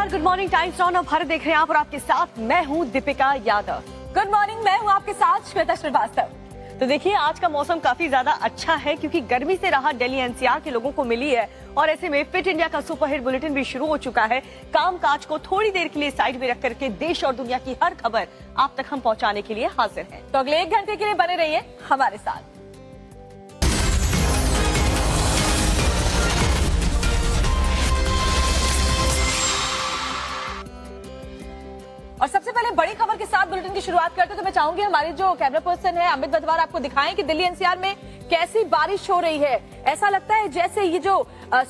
नमस्कार, good morning times on अब भारत देख रहे हैं आप और आपके साथ मैं हूं दीपिका यादव। गुड मॉर्निंग, मैं हूं आपके साथ श्वेता श्रीवास्तव। तो देखिए आज का मौसम काफी ज्यादा अच्छा है क्योंकि गर्मी से राहत दिल्ली एनसीआर के लोगों को मिली है और ऐसे में फिट इंडिया का सुपरहिट बुलेटिन भी शुरू हो चुका है। काम काज को थोड़ी देर के लिए साइड में रख करके देश और दुनिया की हर खबर आप तक हम पहुंचाने के लिए हाजिर हैं। तो अगले 1 घंटे के लिए बने रहिए हमारे साथ। और सबसे पहले बड़ी खबर के साथ बुलेटिन की शुरुआत करते तो मैं चाहूंगी हमारे जो कैमरा पर्सन है अमित बदवार आपको दिखाएं कि दिल्ली एनसीआर में कैसी बारिश हो रही है। ऐसा लगता है जैसे ये जो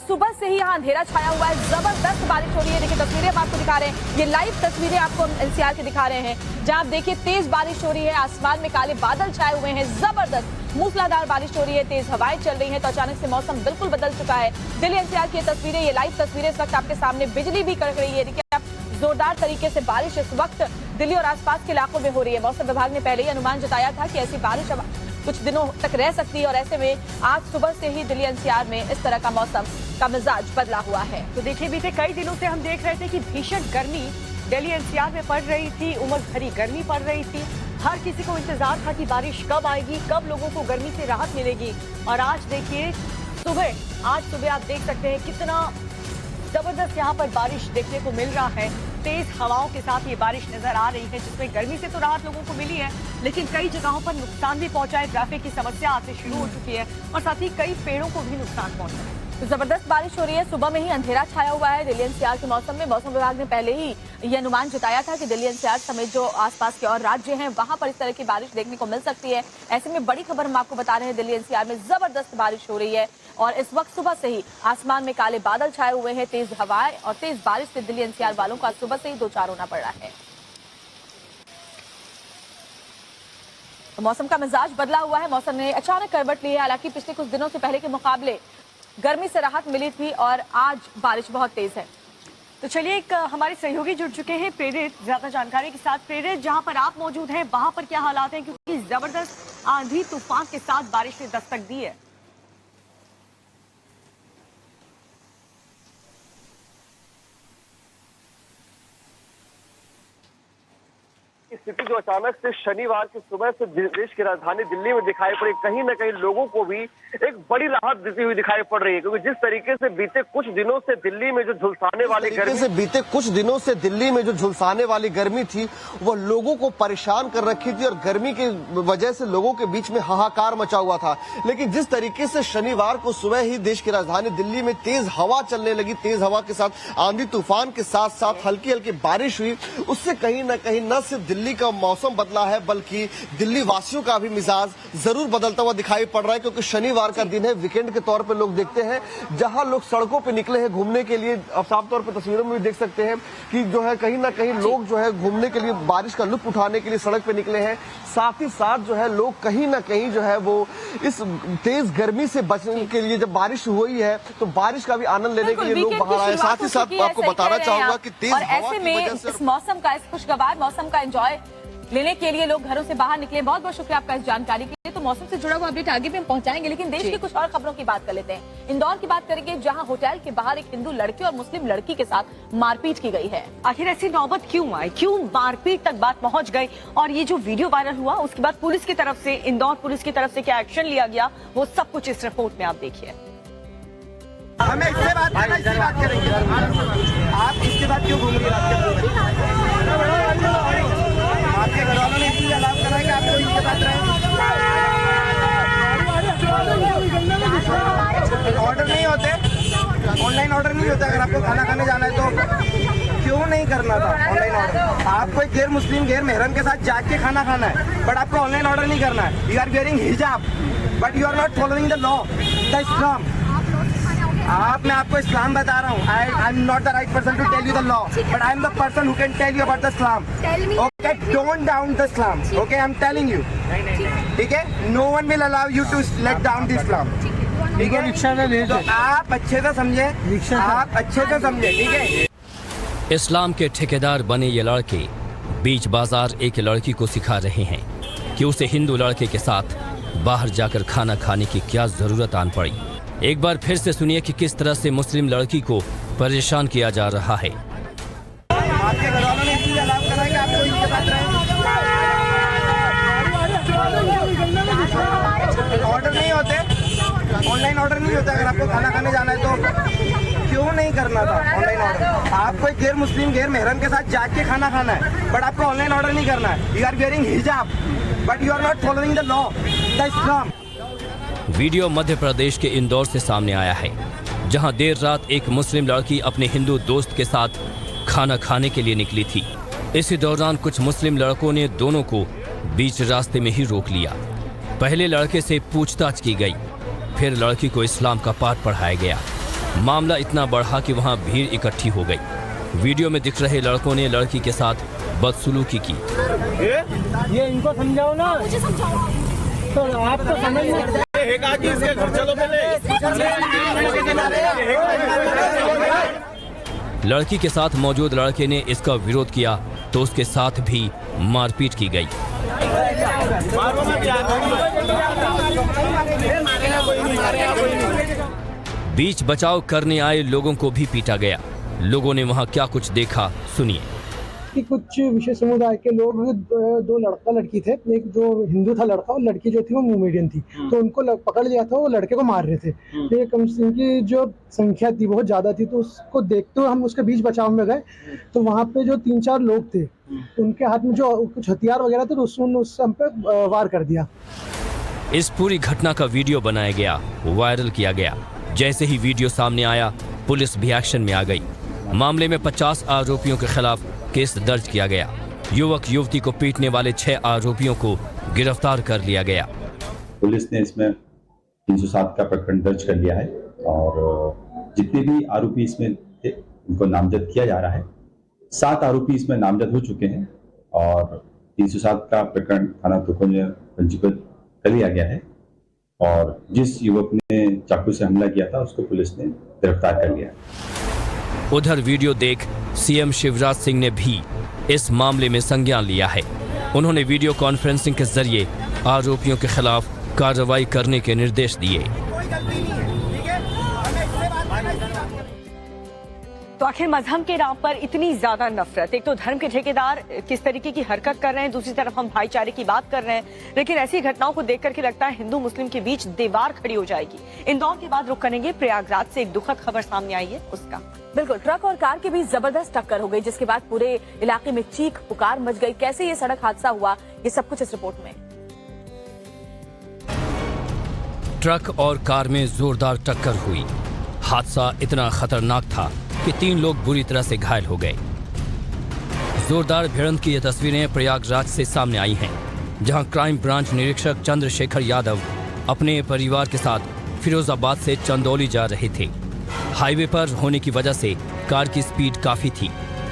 सुबह से ही यहाँ अंधेरा छाया हुआ है, जबरदस्त बारिश हो रही है। देखिए तस्वीरें हम आपको दिखा रहे हैं, ये लाइव तस्वीरें आपको एनसीआर के दिखा रहे हैं जहाँ आप देखिए तेज बारिश हो रही है, आसमान में काले बादल छाए हुए हैं, जबरदस्त मूसलाधार बारिश हो रही है, तेज हवाएं चल रही हैं। तो अचानक से मौसम बिल्कुल बदल चुका है। दिल्ली एनसीआर की ये तस्वीरें, ये लाइव तस्वीरें इस वक्त आपके सामने, बिजली भी कड़क रही है। देखिए आप जोरदार तरीके से बारिश इस वक्त दिल्ली और आसपास के इलाकों में हो रही है। मौसम विभाग ने पहले ही अनुमान जताया था कि ऐसी बारिश अब कुछ दिनों तक रह सकती है और ऐसे में आज सुबह से ही दिल्ली एनसीआर में इस तरह का मौसम का मिजाज बदला हुआ है। तो देखिए बीते कई दिनों से हम देख रहे थे कि भीषण गर्मी दिल्ली एनसीआर में पड़ रही थी, उमस भरी गर्मी पड़ रही थी। हर किसी को इंतजार था कि बारिश कब आएगी, कब लोगों को गर्मी से राहत मिलेगी। और आज देखिए आज सुबह आप देख सकते हैं कितना जबरदस्त यहाँ पर बारिश देखने को मिल रहा है। तेज हवाओं के साथ ये बारिश नजर आ रही है जिसमें गर्मी से तो राहत लोगों को मिली है लेकिन कई जगहों पर नुकसान भी पहुंचा है। ट्रैफिक की समस्या आज से शुरू हो चुकी है और साथ ही कई पेड़ों को भी नुकसान पहुंचा है। तो जबरदस्त बारिश हो रही है, सुबह में ही अंधेरा छाया हुआ है दिल्ली एनसीआर के मौसम में। मौसम विभाग ने पहले ही ये अनुमान जताया था कि दिल्ली एनसीआर समेत जो आसपास के और राज्य हैं वहां पर इस तरह की बारिश देखने को मिल सकती है। ऐसे में बड़ी खबर हम आपको बता रहे हैं, दिल्ली एनसीआर में जबरदस्त बारिश हो रही है और इस वक्त सुबह से ही आसमान में काले बादल छाए हुए हैं। तेज हवाएं और तेज बारिश से दिल्ली एनसीआर वालों को सुबह से ही दो चार होना पड़ रहा है। तो मौसम का मिजाज बदला हुआ है, मौसम ने अचानक करवट ली है। हालांकि पिछले कुछ दिनों से पहले के मुकाबले गर्मी से राहत मिली थी और आज बारिश बहुत तेज है। तो चलिए एक हमारे सहयोगी जुड़ चुके हैं प्रेरित, ज्यादा जानकारी के साथ। प्रेरित, जहां पर आप मौजूद हैं वहां पर क्या हालात हैं, क्योंकि जबरदस्त आंधी तूफान के साथ बारिश ने दस्तक दी है। स्थिति जो अचानक से शनिवार की सुबह से देश की राजधानी दिल्ली में दिखाई पड़ी, कहीं न कहीं लोगों को भी एक बड़ी राहत देती हुई दिखाई पड़ रही है। क्योंकि जिस तरीके से बीते कुछ दिनों से दिल्ली में जो झुलसाने वाली गर्मी थी वो लोगों को परेशान कर रखी थी और गर्मी की वजह से लोगों के बीच में हाहाकार मचा हुआ था। लेकिन जिस तरीके से शनिवार को सुबह ही देश की राजधानी दिल्ली में तेज हवा चलने लगी, तेज हवा के साथ आंधी तूफान के साथ साथ हल्की हल्की बारिश हुई, उससे कहीं न सिर्फ दिल्ली का मौसम बदला है बल्कि दिल्ली वासियों का भी मिजाज जरूर बदलता हुआ दिखाई पड़ रहा है। क्योंकि शनिवार का दिन है, वीकेंड के तौर पे लोग देखते हैं जहां लोग सड़कों पे निकले हैं घूमने के लिए। अब साफ तौर पे तस्वीरों में भी देख सकते हैं कि जो है कहीं ना कहीं लोग जो है घूमने के लिए, बारिश का लुत्फ उठाने के लिए सड़क पे निकले हैं। साथ ही साथ जो है लोग कहीं ना कहीं जो है वो इस तेज गर्मी से बचने के लिए, जब बारिश हुई है तो बारिश का भी आनंद लेने के लिए लोग बाहर आए। साथ ही साथ आपको बताना चाहूंगा कि तेज ऐसे में इस मौसम का, इस खुशगवार मौसम का एंजॉय लेने के लिए लोग घरों से बाहर निकले। बहुत बहुत शुक्रिया आपका इस जानकारी के लिए। तो मौसम से जुड़ा हुआ अपडेट आगे भी हम पहुंचाएंगे, लेकिन देश की कुछ और खबरों की बात कर लेते हैं। इंदौर की बात करेंगे जहां होटल के बाहर एक हिंदू लड़के और मुस्लिम लड़की के साथ मारपीट की गई है। आखिर ऐसी नौबत क्यों आई, क्यों मारपीट तक बात पहुंच गई और ये जो वीडियो वायरल हुआ उसके बाद पुलिस की तरफ से, इंदौर पुलिस की तरफ से क्या एक्शन लिया गया, वो सब कुछ इस रिपोर्ट में आप देखिए। हमें इससे बात करना, इससे बात करेंगे। आप इसके बाद क्यों घूम रही हैं? आपके घर वालों ने इसलिए अलाउ करा है कि आप लोग इसके साथ रहें। ऑर्डर नहीं होते, ऑनलाइन ऑर्डर नहीं होता। अगर आपको खाना खाने जाना है तो क्यों नहीं करना था ऑनलाइन ऑर्डर? आपको एक गैर मुस्लिम, गैर महरम के साथ जाके खाना खाना है, बट आपको ऑनलाइन ऑर्डर नहीं करना है। यू आर वेयरिंग हिजाब but you are not following the law, the Islam. मैं आपको इस्लाम बता रहा हूँ। I am not the right person to tell you the law, but I am the person who can tell you about the Islam. Okay, don't down the Islam. Okay, I am telling you. ठीक है, no one will allow you to let down the Islam. ठीक है, rickshaw में ले, तो आप अच्छे से समझे, आप अच्छे से समझे। ठीक है, इस्लाम के ठेकेदार बने ये लड़के बीच बाजार एक लड़की को सिखा रहे हैं कि उसे हिंदू लड़के के साथ बाहर जाकर खाना खाने की क्या जरूरत आन पड़ी। एक बार फिर से सुनिए कि किस तरह से मुस्लिम लड़की को परेशान किया जा रहा है। आपके घर वालों ने इसीलिए अलाउ करा है कि आप लोग इनके साथ रहें। ऑर्डर नहीं होते, ऑनलाइन ऑर्डर नहीं होता। अगर आपको खाना खाने जाना है तो क्यों नहीं करना था ऑनलाइन ऑर्डर? आपको एक गैर मुस्लिम गैर महरम के साथ जाके खाना खाना है, बट आपको ऑनलाइन ऑर्डर नहीं करना है। यू आर वेयरिंग हिजाब but you are not following the law, the Islam. Video Madhya Pradesh के इंदौर से सामने आया है, जहां देर रात एक मुस्लिम लड़की अपने हिंदू दोस्त के साथ खाना खाने के लिए निकली थी। इसी दौरान कुछ मुस्लिम लड़कों ने दोनों को बीच रास्ते में ही रोक लिया। पहले लड़के से पूछताछ की गई, फिर लड़की को इस्लाम का पाठ पढ़ाया गया। मामला इतना बढ़ा कि वहां भीड़ इकट्ठी हो गई। वीडियो में दिख रहे लड़कों ने लड़की के साथ बदसलूकी की। ये इनको समझाओ ना, मुझे समझाओ तो आप तो समझ नहीं। इसके घर चलो पहले। लड़की के साथ मौजूद लड़के ने इसका विरोध किया तो उसके साथ भी मारपीट की गई। बीच बचाव करने आए लोगों को भी पीटा गया। लोगों ने वहां क्या कुछ देखा, सुनिए। कि कुछ विशेष समुदाय के लोग दो लड़का लड़की थे, एक जो हिंदू था लड़का और लड़की जो थी वो मोमेडियन थी, तो उनको पकड़ लिया था, वो लड़के को मार रहे थे। तो ये इनकी जो संख्या थी बहुत ज्यादा थी, तो उसको देखते हुए हम उसके बीच बचाव में गए। तो वहाँ पे जो 3-4 लोग थे, उनके हाथ में जो कुछ हथियार वगैरह थे, तो उसने उस हम पे वार कर दिया। इस पूरी घटना का वीडियो बनाया गया, वायरल किया गया। जैसे ही वीडियो सामने आया, पुलिस भी एक्शन में आ गई। मामले में 50 आरोपियों के खिलाफ केस दर्ज किया गया। युवक युवती को पीटने वाले 6 आरोपियों को गिरफ्तार कर लिया गया। पुलिस ने इसमें 307 का प्रकरण दर्ज कर लिया है और जितने भी आरोपी इसमें थे उनको नामजद किया जा रहा है। 7 आरोपी इसमें नामजद हो चुके हैं और 307 का प्रकरण थाना तुर्कों में पंजीबद्ध कर लिया गया है और जिस युवक ने चाकू से हमला किया था उसको पुलिस ने गिरफ्तार कर लिया है। उधर वीडियो देख सीएम शिवराज सिंह ने भी इस मामले में संज्ञान लिया है। उन्होंने वीडियो कॉन्फ्रेंसिंग के जरिए आरोपियों के खिलाफ कार्रवाई करने के निर्देश दिए। तो आखिर मजहब के नाम पर इतनी ज्यादा नफरत, एक तो धर्म के ठेकेदार किस तरीके की हरकत कर रहे हैं, दूसरी तरफ हम भाईचारे की बात कर रहे हैं, लेकिन ऐसी घटनाओं को देख करके लगता है हिंदू मुस्लिम के बीच दीवार खड़ी हो जाएगी। इंदौर के बाद रुक करेंगे प्रयागराज से एक दुखद खबर सामने आई है उसका। बिल्कुल, ट्रक और कार के बीच जबरदस्त टक्कर हो गई, जिसके बाद पूरे इलाके में चीख पुकार मच गई। कैसे ये सड़क हादसा हुआ, ये सब कुछ इस रिपोर्ट में। ट्रक और कार में जोरदार टक्कर हुई। हादसा इतना खतरनाक था कि 3 लोग बुरी तरह से घायल हो गए। जोरदार भिड़ंत की ये तस्वीरें प्रयागराज से सामने आई हैं, जहां क्राइम ब्रांच निरीक्षक चंद्रशेखर यादव अपने परिवार के साथ फिरोजाबाद से चंदौली जा रहे थे। हाईवे पर होने की वजह से कार की स्पीड काफी थी,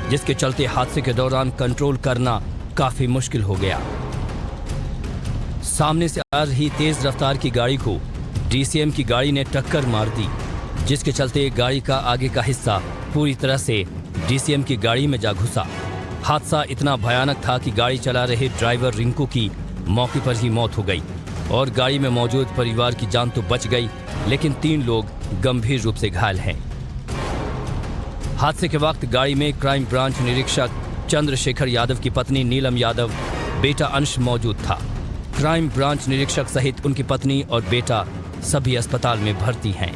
जिसके चलते हादसे के दौरान कंट्रोल करना काफी मुश्किल हो गया। सामने से आ रही तेज रफ्तार की गाड़ी को डीसीएम की गाड़ी ने टक्कर मार दी, जिसके चलते गाड़ी का आगे का हिस्सा पूरी तरह से डीसीएम की गाड़ी में जा घुसा। हादसा इतना भयानक था कि गाड़ी चला रहे ड्राइवर रिंकू की मौके पर ही मौत हो गई और गाड़ी में मौजूद परिवार की जान तो बच गई, लेकिन 3 लोग गंभीर रूप से घायल हैं। हादसे के वक्त गाड़ी में क्राइम ब्रांच निरीक्षक चंद्रशेखर यादव की पत्नी नीलम यादव, बेटा अंश मौजूद था। क्राइम ब्रांच निरीक्षक सहित उनकी पत्नी और बेटा सभी अस्पताल में भर्ती हैं।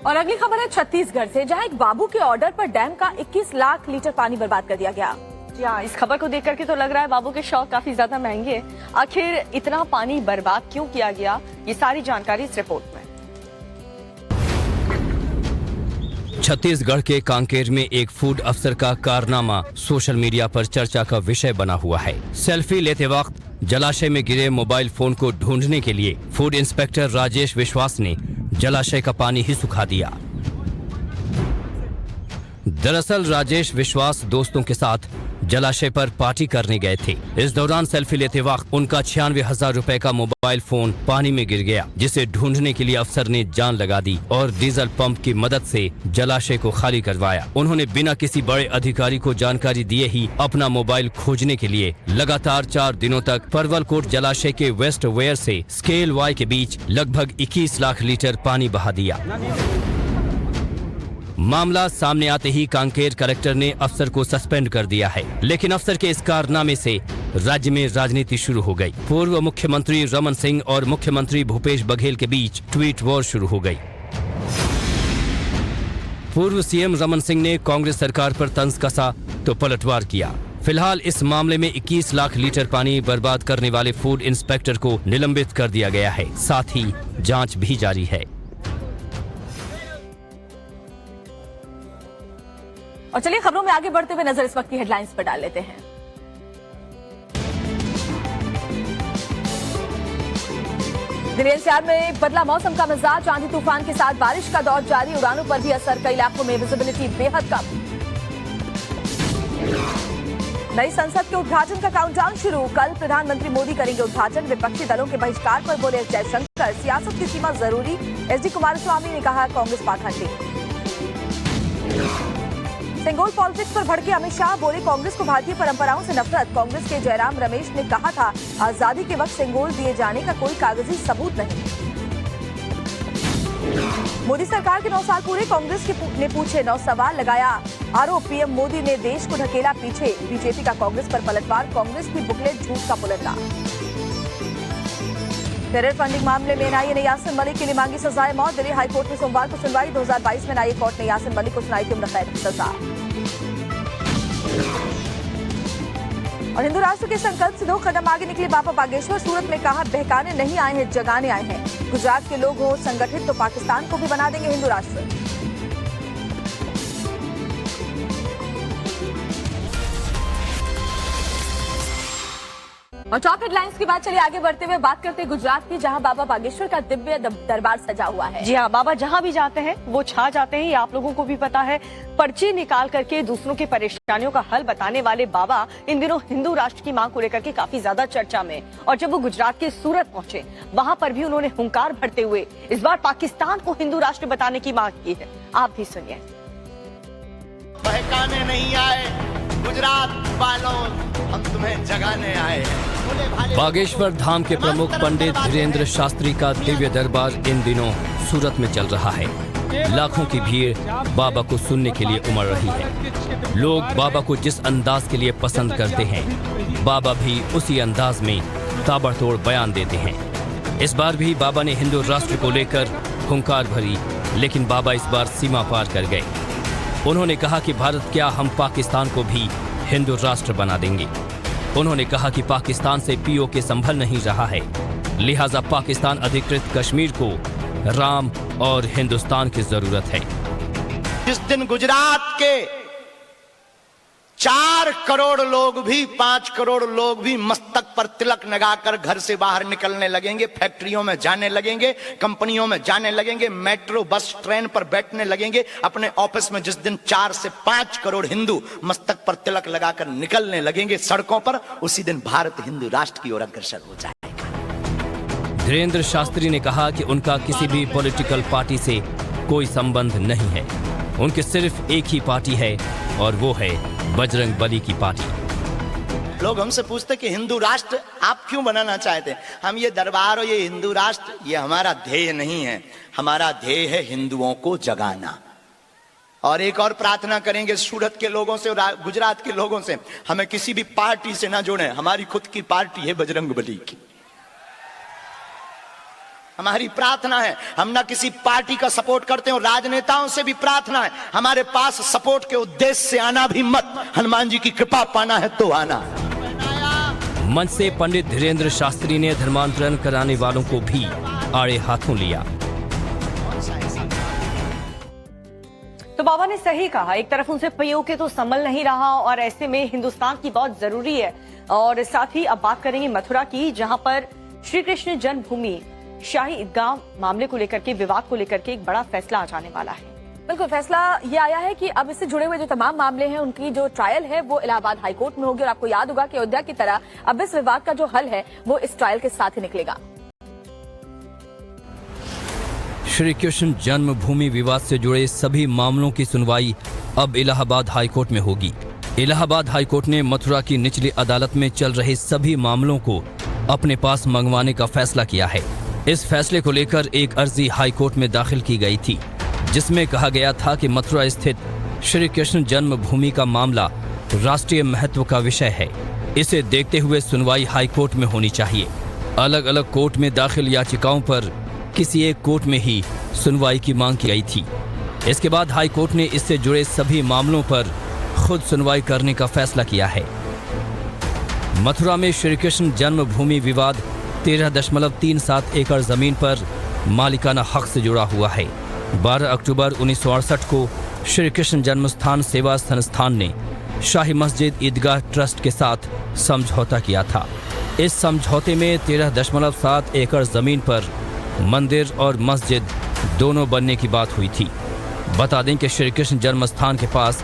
और अगली खबर है छत्तीसगढ़ से, जहां एक बाबू के ऑर्डर पर डैम का 21 लाख लीटर पानी बर्बाद कर दिया गया। जी हाँ, इस खबर को देख करके तो लग रहा है बाबू के शौक काफी ज्यादा महंगे हैं। आखिर इतना पानी बर्बाद क्यों किया गया, ये सारी जानकारी इस रिपोर्ट में। छत्तीसगढ़ के कांकेर में एक फूड अफसर का कारनामा सोशल मीडिया पर चर्चा का विषय बना हुआ है। सेल्फी लेते वक्त जलाशय में गिरे मोबाइल फोन को ढूंढने के लिए फूड इंस्पेक्टर राजेश विश्वास ने जलाशय का पानी ही सुखा दिया। दरअसल राजेश विश्वास दोस्तों के साथ जलाशय पर पार्टी करने गए थे। इस दौरान सेल्फी लेते वक्त उनका 96,000 रुपए का मोबाइल फोन पानी में गिर गया, जिसे ढूंढने के लिए अफसर ने जान लगा दी और डीजल पंप की मदद से जलाशय को खाली करवाया। उन्होंने बिना किसी बड़े अधिकारी को जानकारी दिए ही अपना मोबाइल खोजने के लिए लगातार 4 दिनों तक परवलकोट जलाशय के वेस्ट वेयर से स्केल वाई के बीच लगभग 21 लाख लीटर पानी बहा दिया। मामला सामने आते ही कांकेर कलेक्टर ने अफसर को सस्पेंड कर दिया है, लेकिन अफसर के इस कारनामे से राज्य में राजनीति शुरू हो गई। पूर्व मुख्यमंत्री रमन सिंह और मुख्यमंत्री भूपेश बघेल के बीच ट्वीट वॉर शुरू हो गई। पूर्व सीएम रमन सिंह ने कांग्रेस सरकार पर तंज कसा तो पलटवार किया। फिलहाल इस मामले में 21 लाख लीटर पानी बर्बाद करने वाले फूड इंस्पेक्टर को निलंबित कर दिया गया है, साथ ही जांच भी जारी है। और चलिए खबरों में आगे बढ़ते हुए नजर इस वक्त की हेडलाइंस पर डाल लेते हैं। दिल्ली एनसीआर में बदला मौसम का मिजाज, आंधी तूफान के साथ बारिश का दौर जारी, उड़ानों पर भी असर, कई इलाकों में विजिबिलिटी बेहद कम। नई संसद के उद्घाटन का काउंटडाउन शुरू, कल प्रधानमंत्री मोदी करेंगे उद्घाटन। विपक्षी दलों के बहिष्कार पर बोले जयशंकर, सियासत की सीमा जरूरी, एसडी कुमारस्वामी ने कहा कांग्रेस पाखंडी। सेंगोल पॉलिटिक्स पर भड़के अमित शाह, बोले कांग्रेस को भारतीय परंपराओं से नफरत। कांग्रेस के जयराम रमेश ने कहा था आजादी के वक्त सेंगोल दिए जाने का कोई कागजी सबूत नहीं। मोदी सरकार के 9 साल पूरे, कांग्रेस ने पूछे 9 सवाल, लगाया आरोप पीएम मोदी ने देश को ढकेला पीछे। बीजेपी का कांग्रेस पर पलटवार, कांग्रेस की बुकलेट झूठ का पुलंदा। टेरर फंडिंग मामले में एनआईए ने यासिन मलिक के लिए मांगी सजाए मौत, दिल्ली हाईकोर्ट में सोमवार को सुनवाई। 2022 में एनआईए कोर्ट ने यासिन मलिक को सुनाई थी उम्र कैद की सजा। और हिंदू राष्ट्र के संकल्प से 2 कदम आगे निकले बाबा बागेश्वर, सूरत में कहा बहकाने नहीं आए हैं, जगाने आए हैं। गुजरात के लोग हो संगठित तो पाकिस्तान को भी बना देंगे हिंदू राष्ट्र। और टॉप हेडलाइंस की बात, चलिए आगे बढ़ते हुए बात करते हैं गुजरात की, जहां बाबा बागेश्वर का दिव्य दरबार सजा हुआ है। जी हाँ, बाबा जहाँ भी जाते हैं वो छा जाते हैं, ये आप लोगों को भी पता है। पर्ची निकाल करके दूसरों की परेशानियों का हल बताने वाले बाबा इन दिनों हिंदू राष्ट्र की मांग को लेकर के काफी ज्यादा चर्चा में। और जब वो गुजरात के सूरत पहुंचे, वहाँ पर भी उन्होंने हुंकार भरते हुए इस बार पाकिस्तान को हिंदू राष्ट्र बताने की मांग की है। आप भी सुनिए। बहकाने नहीं आए गुजरात वालों, हम तुम्हें जगाने आए हैं। बागेश्वर धाम के प्रमुख पंडित धीरेन्द्र शास्त्री का दिव्य दरबार इन दिनों सूरत में चल रहा है। लाखों की भीड़ बाबा को सुनने के लिए उमड़ रही है। लोग बाबा को जिस अंदाज के लिए पसंद करते हैं, बाबा भी उसी अंदाज में ताबड़तोड़ बयान देते हैं। इस बार भी बाबा ने हिंदू राष्ट्र को लेकर हुंकार भरी, लेकिन बाबा इस बार सीमा पार कर गए। उन्होंने कहा कि भारत क्या, हम पाकिस्तान को भी हिंदू राष्ट्र बना देंगे। उन्होंने कहा कि पाकिस्तान से पीओके संभल नहीं रहा है, लिहाजा पाकिस्तान अधिकृत कश्मीर को राम और हिंदुस्तान की जरूरत है। जिस दिन गुजरात के 4 करोड़ लोग भी, 5 करोड़ लोग भी मस्तक पर तिलक लगाकर घर से बाहर निकलने लगेंगे, फैक्ट्रियों में जाने लगेंगे, कंपनियों में जाने लगेंगे, मेट्रो बस ट्रेन पर बैठने लगेंगे, अपने ऑफिस में जिस दिन 4 से 5 करोड़ हिंदू मस्तक पर तिलक लगाकर निकलने लगेंगे सड़कों पर, उसी दिन भारत हिंदू राष्ट्र की ओर अग्रसर हो जाएगा। धीरेन्द्र शास्त्री ने कहा कि उनका किसी भी पॉलिटिकल पार्टी से कोई संबंध नहीं है। उनकी सिर्फ एक ही पार्टी है और वो है बजरंग बली की पार्टी। लोग हमसे पूछते कि हिंदू राष्ट्र आप क्यों बनाना चाहते? हम ये दरबार और ये हिंदू राष्ट्र, ये हमारा ध्येय नहीं है। हमारा ध्येय है हिंदुओं को जगाना। और एक और प्रार्थना करेंगे सूरत के लोगों से और गुजरात के लोगों से, हमें किसी भी पार्टी से ना जोड़ें। हमारी खुद की पार्टी है बजरंग बली की। हमारी प्रार्थना है, हम ना किसी पार्टी का सपोर्ट करते हैं और राजनेताओं से भी प्रार्थना है, हमारे पास सपोर्ट के उद्देश्य से आना भी मत। हनुमान जी की कृपा पाना है तो आना। मंच से पंडित धीरेन्द्र शास्त्री ने धर्मांतरण कराने वालों को भी आड़े हाथों लिया। तो बाबा ने सही कहा, एक तरफ उनसे पीओके तो संभल नहीं रहा और ऐसे में हिंदुस्तान की बहुत जरूरी है। और साथ ही अब बात करेंगे मथुरा की, जहां पर श्री कृष्ण जन्मभूमि शाही ईदगाह मामले को लेकर के, विवाद को लेकर के एक बड़ा फैसला आ जाने वाला है। बिल्कुल, फैसला ये आया है कि अब इससे जुड़े हुए जो तमाम मामले हैं उनकी जो ट्रायल है वो इलाहाबाद हाईकोर्ट में होगी। और आपको याद होगा कि अयोध्या की तरह अब इस विवाद का जो हल है वो इस ट्रायल के साथ ही निकलेगा। श्री कृष्ण जन्मभूमि विवाद से जुड़े सभी मामलों की सुनवाई अब इलाहाबाद हाईकोर्ट में होगी। इलाहाबाद हाईकोर्ट ने मथुरा की निचली अदालत में चल रहे सभी मामलों को अपने पास मंगवाने का फैसला किया है। इस फैसले को लेकर एक अर्जी हाईकोर्ट में दाखिल की गई थी। जिसमें कहा गया था कि मथुरा स्थित श्री कृष्ण जन्मभूमि का मामला राष्ट्रीय महत्व का विषय है। इसे देखते हुए सुनवाई हाई कोर्ट में होनी चाहिए। अलग अलग कोर्ट में दाखिल याचिकाओं पर किसी एक कोर्ट में ही सुनवाई की मांग की गई थी। इसके बाद हाई कोर्ट ने इससे जुड़े सभी मामलों पर खुद सुनवाई करने का फैसला किया है। मथुरा में श्री कृष्ण जन्मभूमि विवाद 13.37 एकड़ जमीन पर मालिकाना हक से जुड़ा हुआ है। 12 अक्टूबर 1968 को श्री कृष्ण जन्मस्थान सेवा संस्थान ने शाही मस्जिद ईदगाह ट्रस्ट के साथ समझौता किया था। इस समझौते में 13.7 एकड़ जमीन पर मंदिर और मस्जिद दोनों बनने की बात हुई थी। बता दें कि श्री कृष्ण जन्मस्थान के पास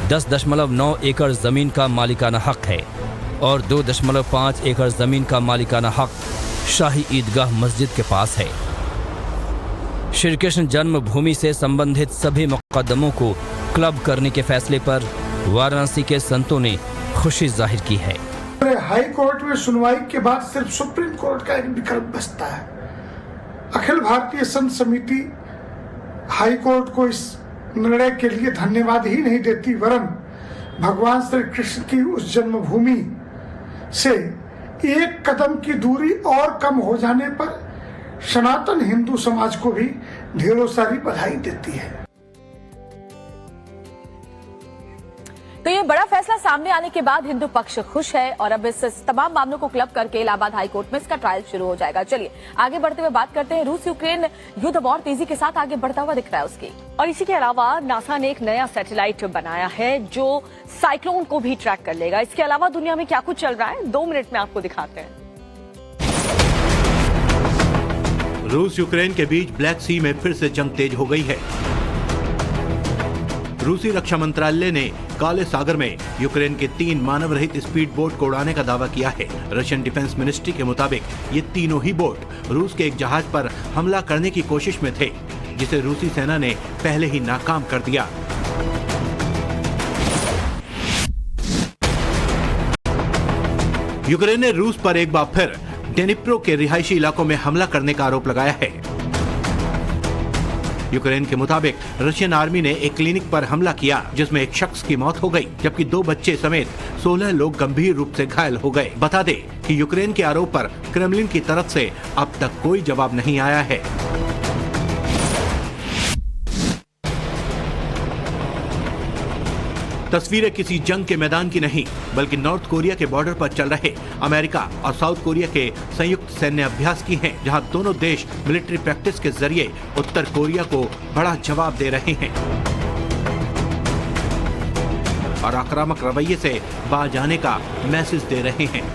10.9 एकड़ जमीन का मालिकाना हक है और 2.5 एकड़ जमीन का मालिकाना हक शाही ईदगाह मस्जिद के पास है। श्री कृष्ण जन्मभूमि से संबंधित सभी मुकदमों को क्लब करने के फैसले पर वाराणसी के संतों ने खुशी जाहिर की है। हाई कोर्ट में सुनवाई के बाद सिर्फ सुप्रीम कोर्ट का एक विकल्प बचता है। अखिल भारतीय संत समिति हाई कोर्ट को इस निर्णय के लिए धन्यवाद ही नहीं देती, वरन भगवान श्री कृष्ण की उस जन्मभूमि से एक कदम की दूरी और कम हो जाने पर सनातन हिंदू समाज को भी ढेरों सारी बधाई देती है। तो ये बड़ा फैसला सामने आने के बाद हिंदू पक्ष खुश है और अब इस तमाम मामलों को क्लब करके इलाहाबाद हाई कोर्ट में इसका ट्रायल शुरू हो जाएगा। चलिए आगे बढ़ते हुए बात करते हैं। रूस यूक्रेन युद्ध और तेजी के साथ आगे बढ़ता हुआ दिख रहा है उसकी। और इसी के अलावा नासा ने एक नया सैटेलाइट बनाया है जो साइक्लोन को भी ट्रैक कर लेगा। इसके अलावा दुनिया में क्या कुछ चल रहा है 2 मिनट में आपको दिखाते हैं। रूस यूक्रेन के बीच ब्लैक सी में फिर से जंग तेज हो गई है। रूसी रक्षा मंत्रालय ने काले सागर में यूक्रेन के 3 मानव रहित स्पीड बोट को उड़ाने का दावा किया है। रशियन डिफेंस मिनिस्ट्री के मुताबिक ये तीनों ही बोट रूस के एक जहाज पर हमला करने की कोशिश में थे, जिसे रूसी सेना ने पहले ही नाकाम कर दिया। यूक्रेन ने रूस पर एक बार फिर डेनिप्रो के रिहायशी इलाकों में हमला करने का आरोप लगाया है। यूक्रेन के मुताबिक रशियन आर्मी ने एक क्लिनिक पर हमला किया, जिसमें एक शख्स की मौत हो गई, जबकि 2 बच्चे समेत 16 लोग गंभीर रूप से घायल हो गए। बता दें कि यूक्रेन के आरोप पर क्रेमलिन की तरफ से अब तक कोई जवाब नहीं आया है। तस्वीरें किसी जंग के मैदान की नहीं, बल्कि नॉर्थ कोरिया के बॉर्डर पर चल रहे अमेरिका और साउथ कोरिया के संयुक्त सैन्य अभ्यास की हैं, जहां दोनों देश मिलिट्री प्रैक्टिस के जरिए उत्तर कोरिया को बड़ा जवाब दे रहे हैं और आक्रामक रवैये से बाज आने का मैसेज दे रहे हैं।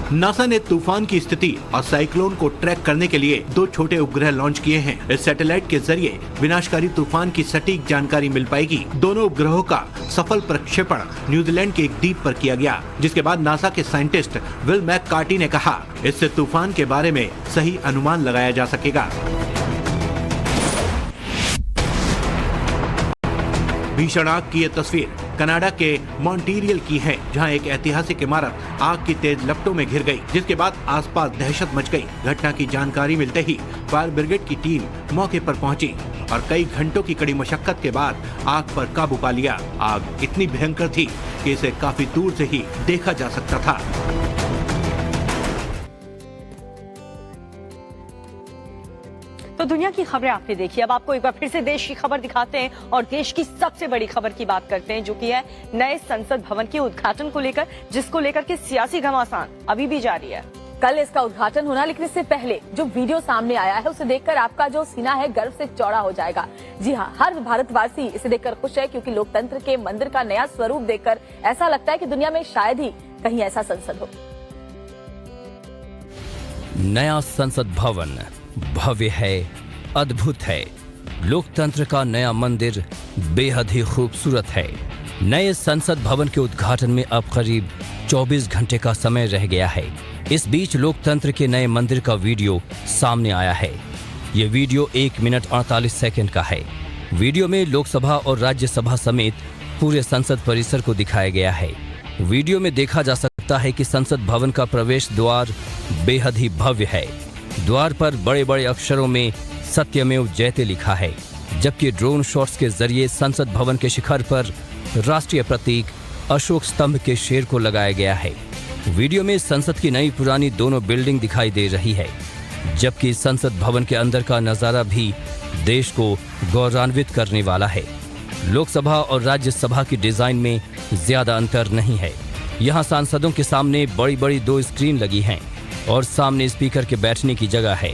नासा ने तूफान की स्थिति और साइक्लोन को ट्रैक करने के लिए 2 छोटे उपग्रह लॉन्च किए हैं। इस सैटेलाइट के जरिए विनाशकारी तूफान की सटीक जानकारी मिल पाएगी। दोनों उपग्रहों का सफल प्रक्षेपण न्यूजीलैंड के एक द्वीप पर किया गया, जिसके बाद नासा के साइंटिस्ट विल मैककार्टी ने कहा, इससे तूफान के बारे में सही अनुमान लगाया जा सकेगा। भीषण आग की ये तस्वीर कनाडा के मॉन्ट्रियल की है, जहां एक ऐतिहासिक इमारत आग की तेज लपटों में घिर गई, जिसके बाद आसपास दहशत मच गई। घटना की जानकारी मिलते ही फायर ब्रिगेड की टीम मौके पर पहुंची और कई घंटों की कड़ी मशक्कत के बाद आग पर काबू पा लिया। आग इतनी भयंकर थी कि इसे काफी दूर से ही देखा जा सकता था। तो दुनिया की खबरें आपने देखी। अब आपको एक बार फिर से देश की खबर दिखाते हैं और देश की सबसे बड़ी खबर की बात करते हैं, जो कि है नए संसद भवन के उद्घाटन को लेकर, जिसको लेकर के सियासी घमासान अभी भी जारी है। कल इसका उद्घाटन होना, लेकिन इससे पहले जो वीडियो सामने आया है उसे देखकर आपका जो सीना है गर्व से चौड़ा हो जाएगा। जी हाँ, हर भारतवासी इसे देखकर खुश है, क्योंकि लोकतंत्र के मंदिर का नया स्वरूप देखकर ऐसा लगता है कि दुनिया में शायद ही कहीं ऐसा संसद हो। नया संसद भवन भव्य है, अद्भुत है। लोकतंत्र का नया मंदिर बेहद ही खूबसूरत है। नए संसद भवन के उद्घाटन में अब करीब 24 घंटे का समय रह गया है। इस बीच लोकतंत्र के नए मंदिर का वीडियो सामने आया है। ये वीडियो 1 मिनट 48 सेकंड का है। वीडियो में लोकसभा और राज्यसभा समेत पूरे संसद परिसर को दिखाया गया है। वीडियो में देखा जा सकता लगता है कि संसद भवन का प्रवेश द्वार बेहद ही भव्य है। द्वार पर बड़े बड़े अक्षरों में सत्यमेव जयते लिखा है, जबकि ड्रोन शॉट्स के जरिए संसद भवन के शिखर पर राष्ट्रीय प्रतीक अशोक स्तंभ के शेर को लगाया गया है। वीडियो में संसद की नई पुरानी दोनों बिल्डिंग दिखाई दे रही है, जबकि संसद भवन के अंदर का नजारा भी देश को गौरवान्वित करने वाला है। लोकसभा और राज्यसभा की डिजाइन में ज्यादा अंतर नहीं है। यहाँ सांसदों के सामने बड़ी बड़ी 2 स्क्रीन लगी हैं और सामने स्पीकर के बैठने की जगह है।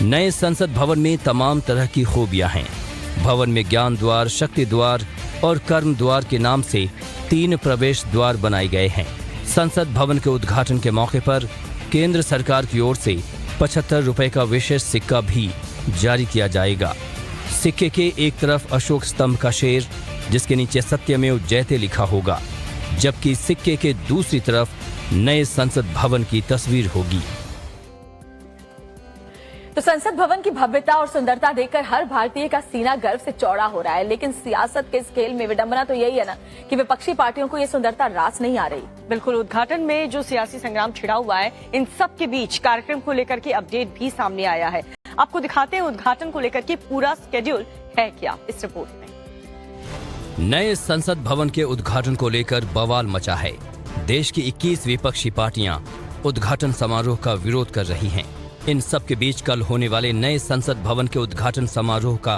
नए संसद भवन में तमाम तरह की खूबियां हैं। भवन में ज्ञान द्वार, शक्ति द्वार और कर्म द्वार के नाम से 3 प्रवेश द्वार बनाए गए हैं। संसद भवन के उद्घाटन के मौके पर केंद्र सरकार की ओर से 75 रुपए का विशेष सिक्का भी जारी किया जाएगा। सिक्के के एक तरफ अशोक स्तंभ का शेर, जिसके नीचे सत्यमेव जयते लिखा होगा, जबकि सिक्के के दूसरी तरफ नए संसद भवन की तस्वीर होगी। तो संसद भवन की भव्यता और सुंदरता देखकर हर भारतीय का सीना गर्व से चौड़ा हो रहा है, लेकिन सियासत के स्केल में विडंबना तो यही है ना कि विपक्षी पार्टियों को ये सुंदरता रास नहीं आ रही। बिल्कुल, उद्घाटन में जो सियासी संग्राम छिड़ा हुआ है, इन सब के बीच कार्यक्रम को लेकर के अपडेट भी सामने आया है। आपको दिखाते हैं उद्घाटन को लेकर के पूरा स्केड्यूल है क्या इस रिपोर्ट में। नए संसद भवन के उद्घाटन को लेकर बवाल मचा है। देश की 21 विपक्षी पार्टियां उद्घाटन समारोह का विरोध कर रही हैं। इन सब के बीच कल होने वाले नए संसद भवन के उद्घाटन समारोह का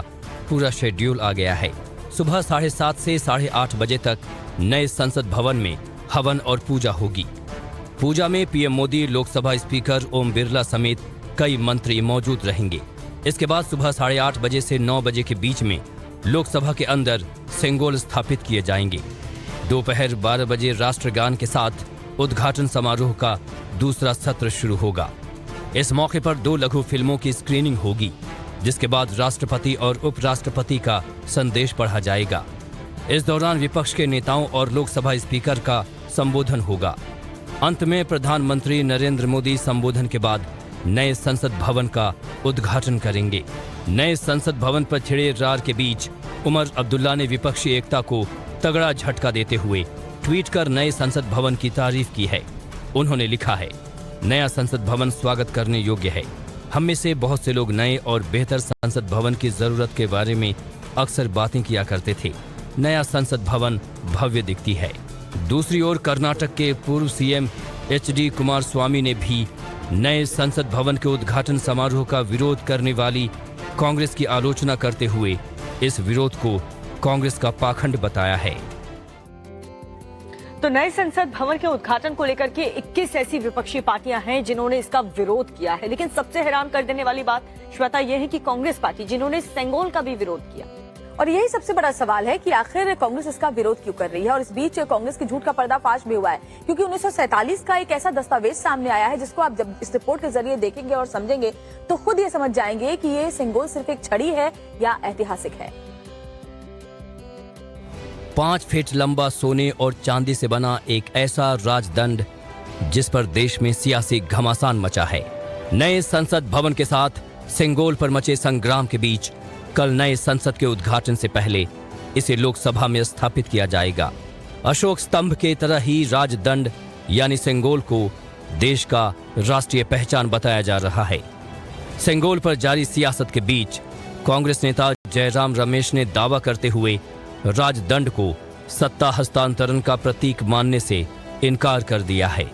पूरा शेड्यूल आ गया है। सुबह 7:30 से 8:30 बजे तक नए संसद भवन में हवन और पूजा होगी। पूजा में पीएम मोदी, लोकसभा स्पीकर ओम बिरला समेत कई मंत्री मौजूद रहेंगे। इसके बाद सुबह 8:30 बजे से 9 बजे के बीच में लोकसभा के अंदर सेंगोल स्थापित किए जाएंगे। दोपहर 12 बजे राष्ट्रगान के साथ उद्घाटन समारोह का दूसरा सत्र शुरू होगा। इस मौके पर 2 लघु फिल्मों की स्क्रीनिंग होगी, जिसके बाद राष्ट्रपति और उपराष्ट्रपति का संदेश पढ़ा जाएगा। इस दौरान विपक्ष के नेताओं और लोकसभा स्पीकर का संबोधन होगा। अंत में प्रधानमंत्री नरेंद्र मोदी संबोधन के बाद नए संसद भवन का उद्घाटन करेंगे। नए संसद भवन पर छिड़े रार के बीच उमर अब्दुल्ला ने विपक्षी एकता को तगड़ा झटका देते हुए ट्वीट कर नए संसद भवन की तारीफ की है। उन्होंने लिखा है, नया संसद भवन स्वागत करने योग्य है। हम में से बहुत से लोग नए और बेहतर संसद भवन की जरूरत के बारे में अक्सर बातें किया करते थे। नया संसद भवन भव्य दिखती है। दूसरी ओर कर्नाटक के पूर्व सीएम HD कुमारस्वामी ने भी नए संसद भवन के उद्घाटन समारोह का विरोध करने वाली कांग्रेस की आलोचना करते हुए इस विरोध को कांग्रेस का पाखंड बताया है। तो नए संसद भवन के उद्घाटन को लेकर के 21 ऐसी विपक्षी पार्टियां हैं जिन्होंने इसका विरोध किया है, लेकिन सबसे हैरान कर देने वाली बात श्वेता यह है कि कांग्रेस पार्टी, जिन्होंने सेंगोल का भी विरोध किया। और यही सबसे बड़ा सवाल है कि आखिर कांग्रेस इसका विरोध क्यों कर रही है। और इस बीच कांग्रेस की झूठ का पर्दाफाश भी हुआ है, क्योंकि 1947 का एक ऐसा दस्तावेज सामने आया है जिसको आप जब इस रिपोर्ट के जरिए देखेंगे और समझेंगे तो खुद ये समझ जाएंगे कि ये सेंगोल सिर्फ एक छड़ी है या ऐतिहासिक है। 5 फीट लंबा सोने और चांदी से बना एक ऐसा राजदंड जिस पर देश में सियासी घमासान मचा है। नए संसद भवन के साथ सेंगोल पर मचे संग्राम के बीच कल नए संसद के उद्घाटन से पहले इसे लोकसभा में स्थापित किया जाएगा। अशोक स्तंभ के तरह ही राजदंड यानी सेंगोल को देश का राष्ट्रीय पहचान बताया जा रहा है। सेंगोल पर जारी सियासत के बीच कांग्रेस नेता जयराम रमेश ने दावा करते हुए राजदंड को सत्ता हस्तांतरण का प्रतीक मानने से इनकार कर दिया है।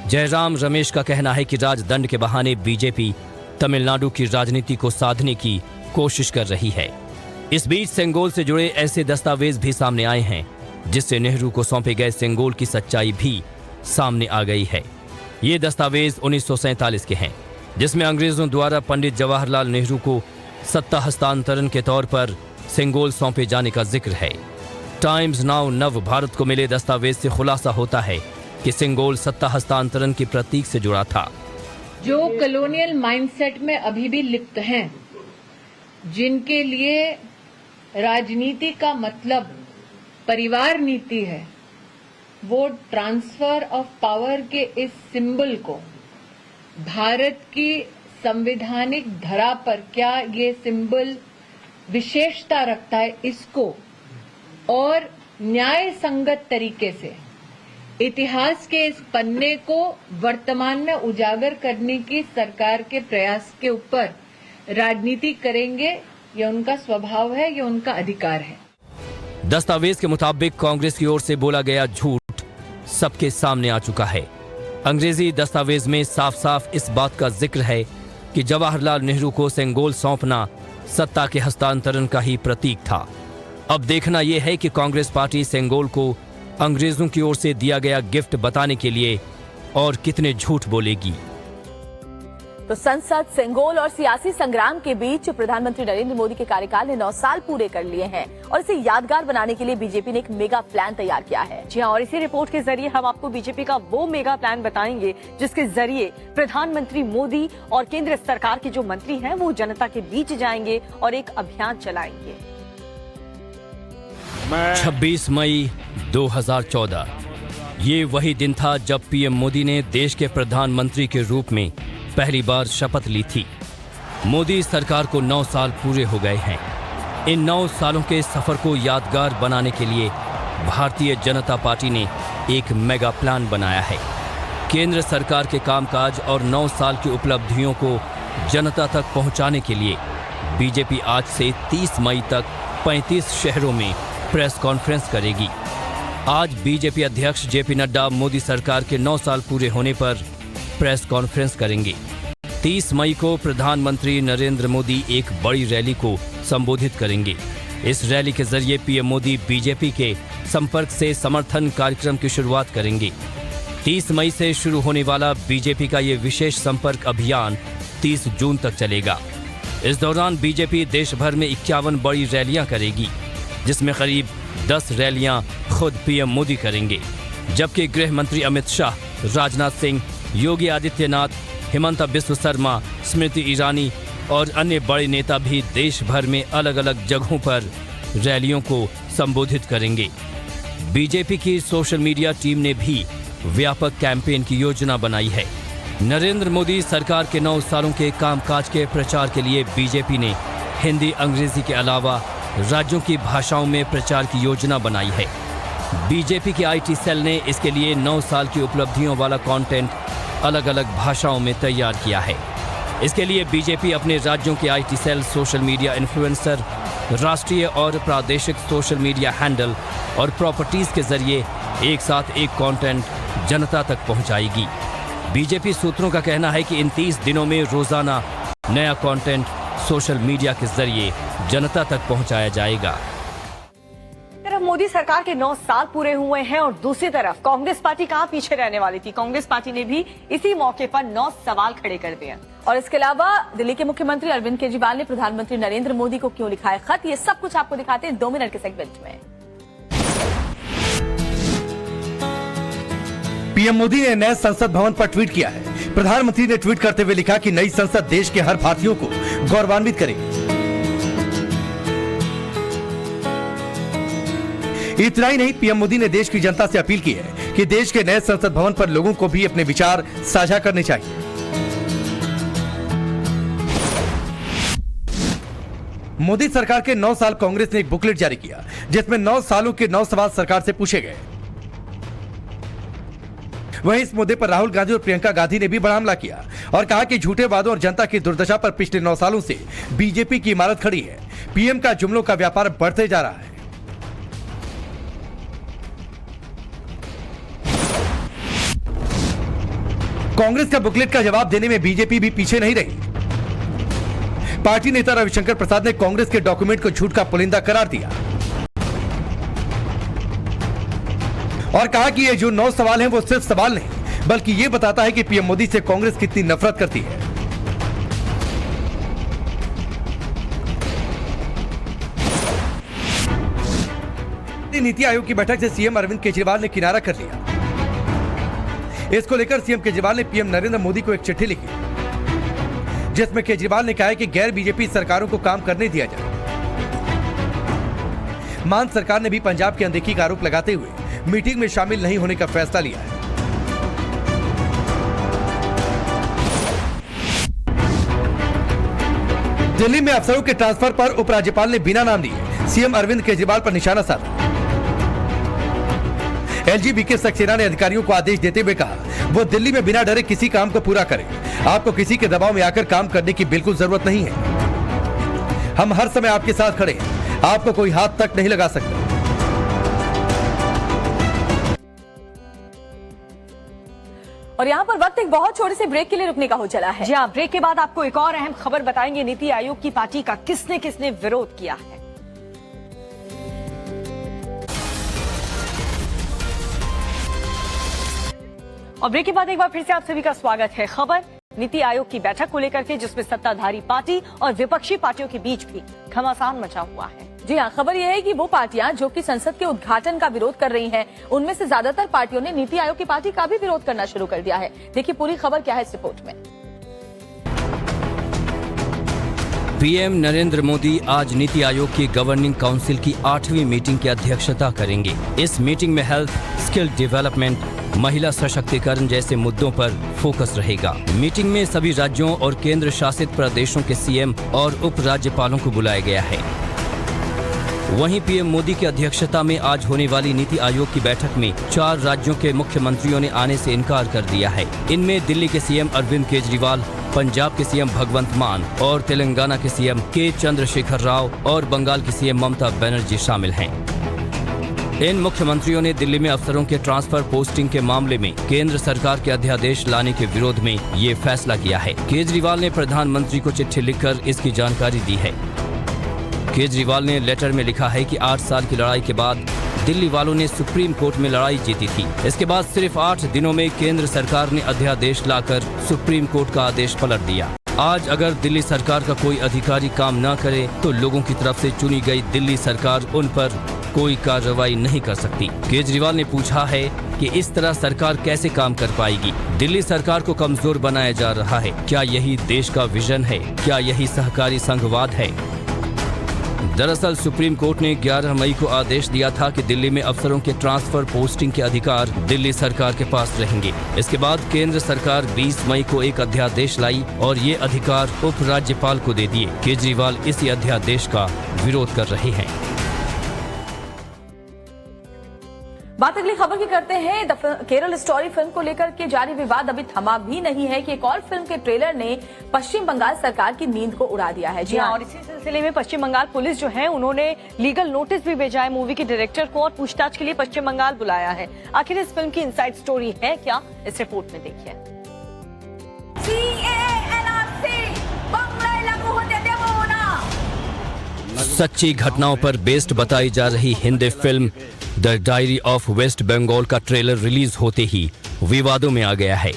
जयराम रमेश का कहना है कि राजदंड के बहाने बीजेपी तमिलनाडु की राजनीति को साधने की कोशिश कर रही है। इस बीच सेंगोल से जुड़े ऐसे दस्तावेज भी सामने आए हैं जिससे नेहरू को सौंपे गए सेंगोल की सच्चाई भी सामने आ गई है। ये दस्तावेज 1947 के हैं, जिसमें अंग्रेजों द्वारा पंडित जवाहरलाल नेहरू को सत्ता हस्तांतरण के तौर पर सेंगोल सौंपे जाने का जिक्र है। टाइम्स नाउ नव भारत को मिले दस्तावेज से खुलासा होता है कि सेंगोल सत्ता हस्तांतरण के प्रतीक से जुड़ा था। जो कॉलोनियल माइंडसेट में अभी भी लिप्त हैं, जिनके लिए राजनीति का मतलब परिवार नीति है, वो ट्रांसफर ऑफ पावर के इस सिंबल को भारत की संवैधानिक धरा पर क्या ये सिंबल विशेषता रखता है, इसको और न्याय संगत तरीके से इतिहास के इस पन्ने को वर्तमान में उजागर करने की सरकार के प्रयास के ऊपर राजनीति करेंगे, ये उनका स्वभाव है, ये उनका अधिकार है। दस्तावेज के मुताबिक कांग्रेस की ओर से बोला गया झूठ सबके सामने आ चुका है। अंग्रेजी दस्तावेज में साफ साफ इस बात का जिक्र है कि जवाहरलाल नेहरू को सेंगोल सौंपना सत्ता के हस्तांतरण का ही प्रतीक था। अब देखना यह है कि कांग्रेस पार्टी सेंगोल को अंग्रेजों की ओर से दिया गया गिफ्ट बताने के लिए और कितने झूठ बोलेगी। तो संसद, सेंगोल और सियासी संग्राम के बीच प्रधानमंत्री नरेंद्र मोदी के कार्यकाल ने 9 साल पूरे कर लिए हैं और इसे यादगार बनाने के लिए बीजेपी ने एक मेगा प्लान तैयार किया है। जी हाँ, और इसी रिपोर्ट के जरिए हम आपको बीजेपी का वो मेगा प्लान बताएंगे जिसके जरिए प्रधानमंत्री मोदी और केंद्र सरकार के जो मंत्री हैं वो जनता के बीच जाएंगे और एक अभियान चलाएंगे। 26 मई 2014 ये वही दिन था जब पीएम मोदी ने देश के प्रधानमंत्री के रूप में पहली बार शपथ ली थी। मोदी सरकार को 9 साल पूरे हो गए हैं। इन 9 सालों के सफर को यादगार बनाने के लिए भारतीय जनता पार्टी ने एक मेगा प्लान बनाया है। केंद्र सरकार के कामकाज और 9 साल की उपलब्धियों को जनता तक पहुंचाने के लिए बीजेपी आज से 30 मई तक 35 शहरों में प्रेस कॉन्फ्रेंस करेगी। आज बीजेपी अध्यक्ष जेपी नड्डा मोदी सरकार के 9 साल पूरे होने पर प्रेस कॉन्फ्रेंस करेंगे। 30 मई को प्रधानमंत्री नरेंद्र मोदी एक बड़ी रैली को संबोधित करेंगे। इस रैली के जरिए पीएम मोदी बीजेपी के संपर्क से समर्थन कार्यक्रम की शुरुआत करेंगे। 30 मई से शुरू होने वाला बीजेपी का ये विशेष संपर्क अभियान 30 जून तक चलेगा। इस दौरान बीजेपी देश भर में 51 बड़ी रैलियां करेगी, जिसमें करीब 10 रैलियां खुद पीएम मोदी करेंगे, जबकि गृह मंत्री अमित शाह, राजनाथ सिंह, योगी आदित्यनाथ, हिमंता बिस्वा शर्मा, स्मृति ईरानी और अन्य बड़े नेता भी देश भर में अलग अलग जगहों पर रैलियों को संबोधित करेंगे। बीजेपी की सोशल मीडिया टीम ने भी व्यापक कैंपेन की योजना बनाई है। नरेंद्र मोदी सरकार के 9 सालों के कामकाज के प्रचार के लिए बीजेपी ने हिंदी, अंग्रेजी के अलावा राज्यों की भाषाओं में प्रचार की योजना बनाई है। बीजेपी की आईटी सेल ने इसके लिए 9 साल की उपलब्धियों वाला कंटेंट अलग अलग भाषाओं में तैयार किया है। इसके लिए बीजेपी अपने राज्यों के IT cell, social media influencer, राष्ट्रीय और प्रादेशिक सोशल मीडिया हैंडल और प्रॉपर्टीज के जरिए एक साथ एक कंटेंट जनता तक पहुंचाएगी। बीजेपी सूत्रों का कहना है कि इन 30 दिनों में रोजाना नया कंटेंट सोशल मीडिया के जरिए जनता तक पहुंचाया जाएगा। तरफ मोदी सरकार के 9 साल पूरे हुए हैं और दूसरी तरफ कांग्रेस पार्टी कहां पीछे रहने वाली थी। कांग्रेस पार्टी ने भी इसी मौके पर 9 सवाल खड़े कर दिए। और इसके अलावा दिल्ली के मुख्यमंत्री अरविंद केजरीवाल ने प्रधानमंत्री नरेंद्र मोदी को क्यों लिखा है खत, ये सब कुछ आपको दिखाते हैं 2 मिनट के सेगमेंट में। पीएम मोदी ने नए संसद भवन पर ट्वीट किया है। प्रधानमंत्री ने ट्वीट करते हुए लिखा कि नई संसद देश के हर भारतीयों को गौरवान्वित करेगी। इतना ही नहीं, पीएम मोदी ने देश की जनता से अपील की है कि देश के नए संसद भवन पर लोगों को भी अपने विचार साझा करने चाहिए। मोदी सरकार के 9 साल कांग्रेस ने एक बुकलेट जारी किया जिसमें 9 सालों के 9 सवाल सरकार से पूछे गए। वहीं इस मुद्दे पर राहुल गांधी और प्रियंका गांधी ने भी बड़ा हमला किया और कहा कि झूठे वादों और जनता की दुर्दशा पर पिछले 9 सालों से बीजेपी की इमारत खड़ी है। पीएम का जुमलों का व्यापार बढ़ते जा रहा है। कांग्रेस का बुकलेट का जवाब देने में बीजेपी भी पीछे नहीं रही। पार्टी नेता रविशंकर प्रसाद ने कांग्रेस के डॉक्यूमेंट को झूठ का पुलिंदा करार दिया और कहा कि ये जो 9 सवाल हैं वो सिर्फ सवाल नहीं बल्कि ये बताता है कि पीएम मोदी से कांग्रेस कितनी नफरत करती है। नीति आयोग की बैठक से सीएम अरविंद केजरीवाल ने किनारा कर लिया। इसको लेकर सीएम केजरीवाल ने पीएम नरेंद्र मोदी को एक चिट्ठी लिखी जिसमें केजरीवाल ने कहा है कि गैर बीजेपी सरकारों को काम करने दिया जाए। मान सरकार ने भी पंजाब की अनदेखी का आरोप लगाते हुए मीटिंग में शामिल नहीं होने का फैसला लिया है। दिल्ली में अफसरों के ट्रांसफर पर उपराज्यपाल ने बिना नाम दिए सीएम अरविंद केजरीवाल पर निशाना साधा। एलजीबीके सक्सेना ने अधिकारियों को आदेश देते हुए कहा वो दिल्ली में बिना डरे किसी काम को पूरा करें। आपको किसी के दबाव में आकर काम करने की बिल्कुल जरूरत नहीं है। हम हर समय आपके साथ खड़े हैं, आपको कोई हाथ तक नहीं लगा सकता। और यहाँ पर वक्त एक बहुत छोटे से ब्रेक के लिए रुकने का हो चला है। जी हाँ, ब्रेक के बाद आपको एक और अहम खबर बताएंगे। नीति आयोग की पार्टी का किसने किसने विरोध किया है। और ब्रेक के बाद एक बार फिर से आप सभी का स्वागत है। खबर नीति आयोग की बैठक को लेकर के, जिसमें सत्ताधारी पार्टी और विपक्षी पार्टियों के बीच भी घमासान मचा हुआ है। जी हाँ, खबर यह है कि वो पार्टियां जो कि संसद के उद्घाटन का विरोध कर रही हैं, उनमें से ज्यादातर पार्टियों ने नीति आयोग की पार्टी का भी विरोध करना शुरू कर दिया है। देखिए पूरी खबर क्या है इस रिपोर्ट में। पीएम नरेंद्र मोदी आज नीति आयोग की गवर्निंग काउंसिल की 8वीं मीटिंग की अध्यक्षता करेंगे। इस मीटिंग में हेल्थ, स्किल डेवलपमेंट, महिला सशक्तिकरण जैसे मुद्दों पर फोकस रहेगा। मीटिंग में सभी राज्यों और केंद्र शासित प्रदेशों के सीएम और उप राज्यपालों को बुलाया गया है। वहीं पीएम मोदी की अध्यक्षता में आज होने वाली नीति आयोग की बैठक में 4 राज्यों के मुख्यमंत्रियों ने आने से इनकार कर दिया है। इनमें दिल्ली के सीएम अरविंद केजरीवाल, पंजाब के सीएम भगवंत मान और तेलंगाना के सीएम के चंद्रशेखर राव और बंगाल की सीएम ममता बनर्जी शामिल हैं। इन मुख्यमंत्रियों ने दिल्ली में अफसरों के ट्रांसफर पोस्टिंग के मामले में केंद्र सरकार के अध्यादेश लाने के विरोध में ये फैसला किया है। केजरीवाल ने प्रधानमंत्री को चिट्ठी लिखकर इसकी जानकारी दी है। केजरीवाल ने लेटर में लिखा है कि 8 साल की लड़ाई के बाद दिल्ली वालों ने सुप्रीम कोर्ट में लड़ाई जीती थी। इसके बाद सिर्फ 8 दिनों में केंद्र सरकार ने अध्यादेश लाकर सुप्रीम कोर्ट का आदेश पलट दिया। आज अगर दिल्ली सरकार का कोई अधिकारी काम न करे तो लोगों की तरफ से चुनी गई दिल्ली सरकार उन पर कोई कार्रवाई नहीं कर सकती। केजरीवाल ने पूछा है कि इस तरह सरकार कैसे काम कर पाएगी। दिल्ली सरकार को कमजोर बनाया जा रहा है। क्या यही देश का विजन है? क्या यही सहकारी संघवाद है? दरअसल सुप्रीम कोर्ट ने 11 मई को आदेश दिया था कि दिल्ली में अफसरों के ट्रांसफर पोस्टिंग के अधिकार दिल्ली सरकार के पास रहेंगे। इसके बाद केंद्र सरकार 20 मई को एक अध्यादेश लाई और ये अधिकार उप राज्यपाल को दे दिए। केजरीवाल इसी अध्यादेश का विरोध कर रहे हैं। बात अगली खबर की करते हैं। केरल स्टोरी फिल्म को लेकर के जारी विवाद अभी थमा भी नहीं है कि एक और फिल्म के ट्रेलर ने पश्चिम बंगाल सरकार की नींद को उड़ा दिया है। जी हाँ, और इसी सिलसिले में पश्चिम बंगाल पुलिस जो है उन्होंने लीगल नोटिस भी भेजा है मूवी के डायरेक्टर को और पूछताछ के लिए पश्चिम बंगाल बुलाया है। आखिर इस फिल्म की इनसाइड स्टोरी है क्या, इस रिपोर्ट में देखिए। सच्ची घटनाओं पर बेस्ड बताई जा रही Hindi film the diary of West Bengal का ट्रेलर रिलीज होते ही विवादों में आ गया है।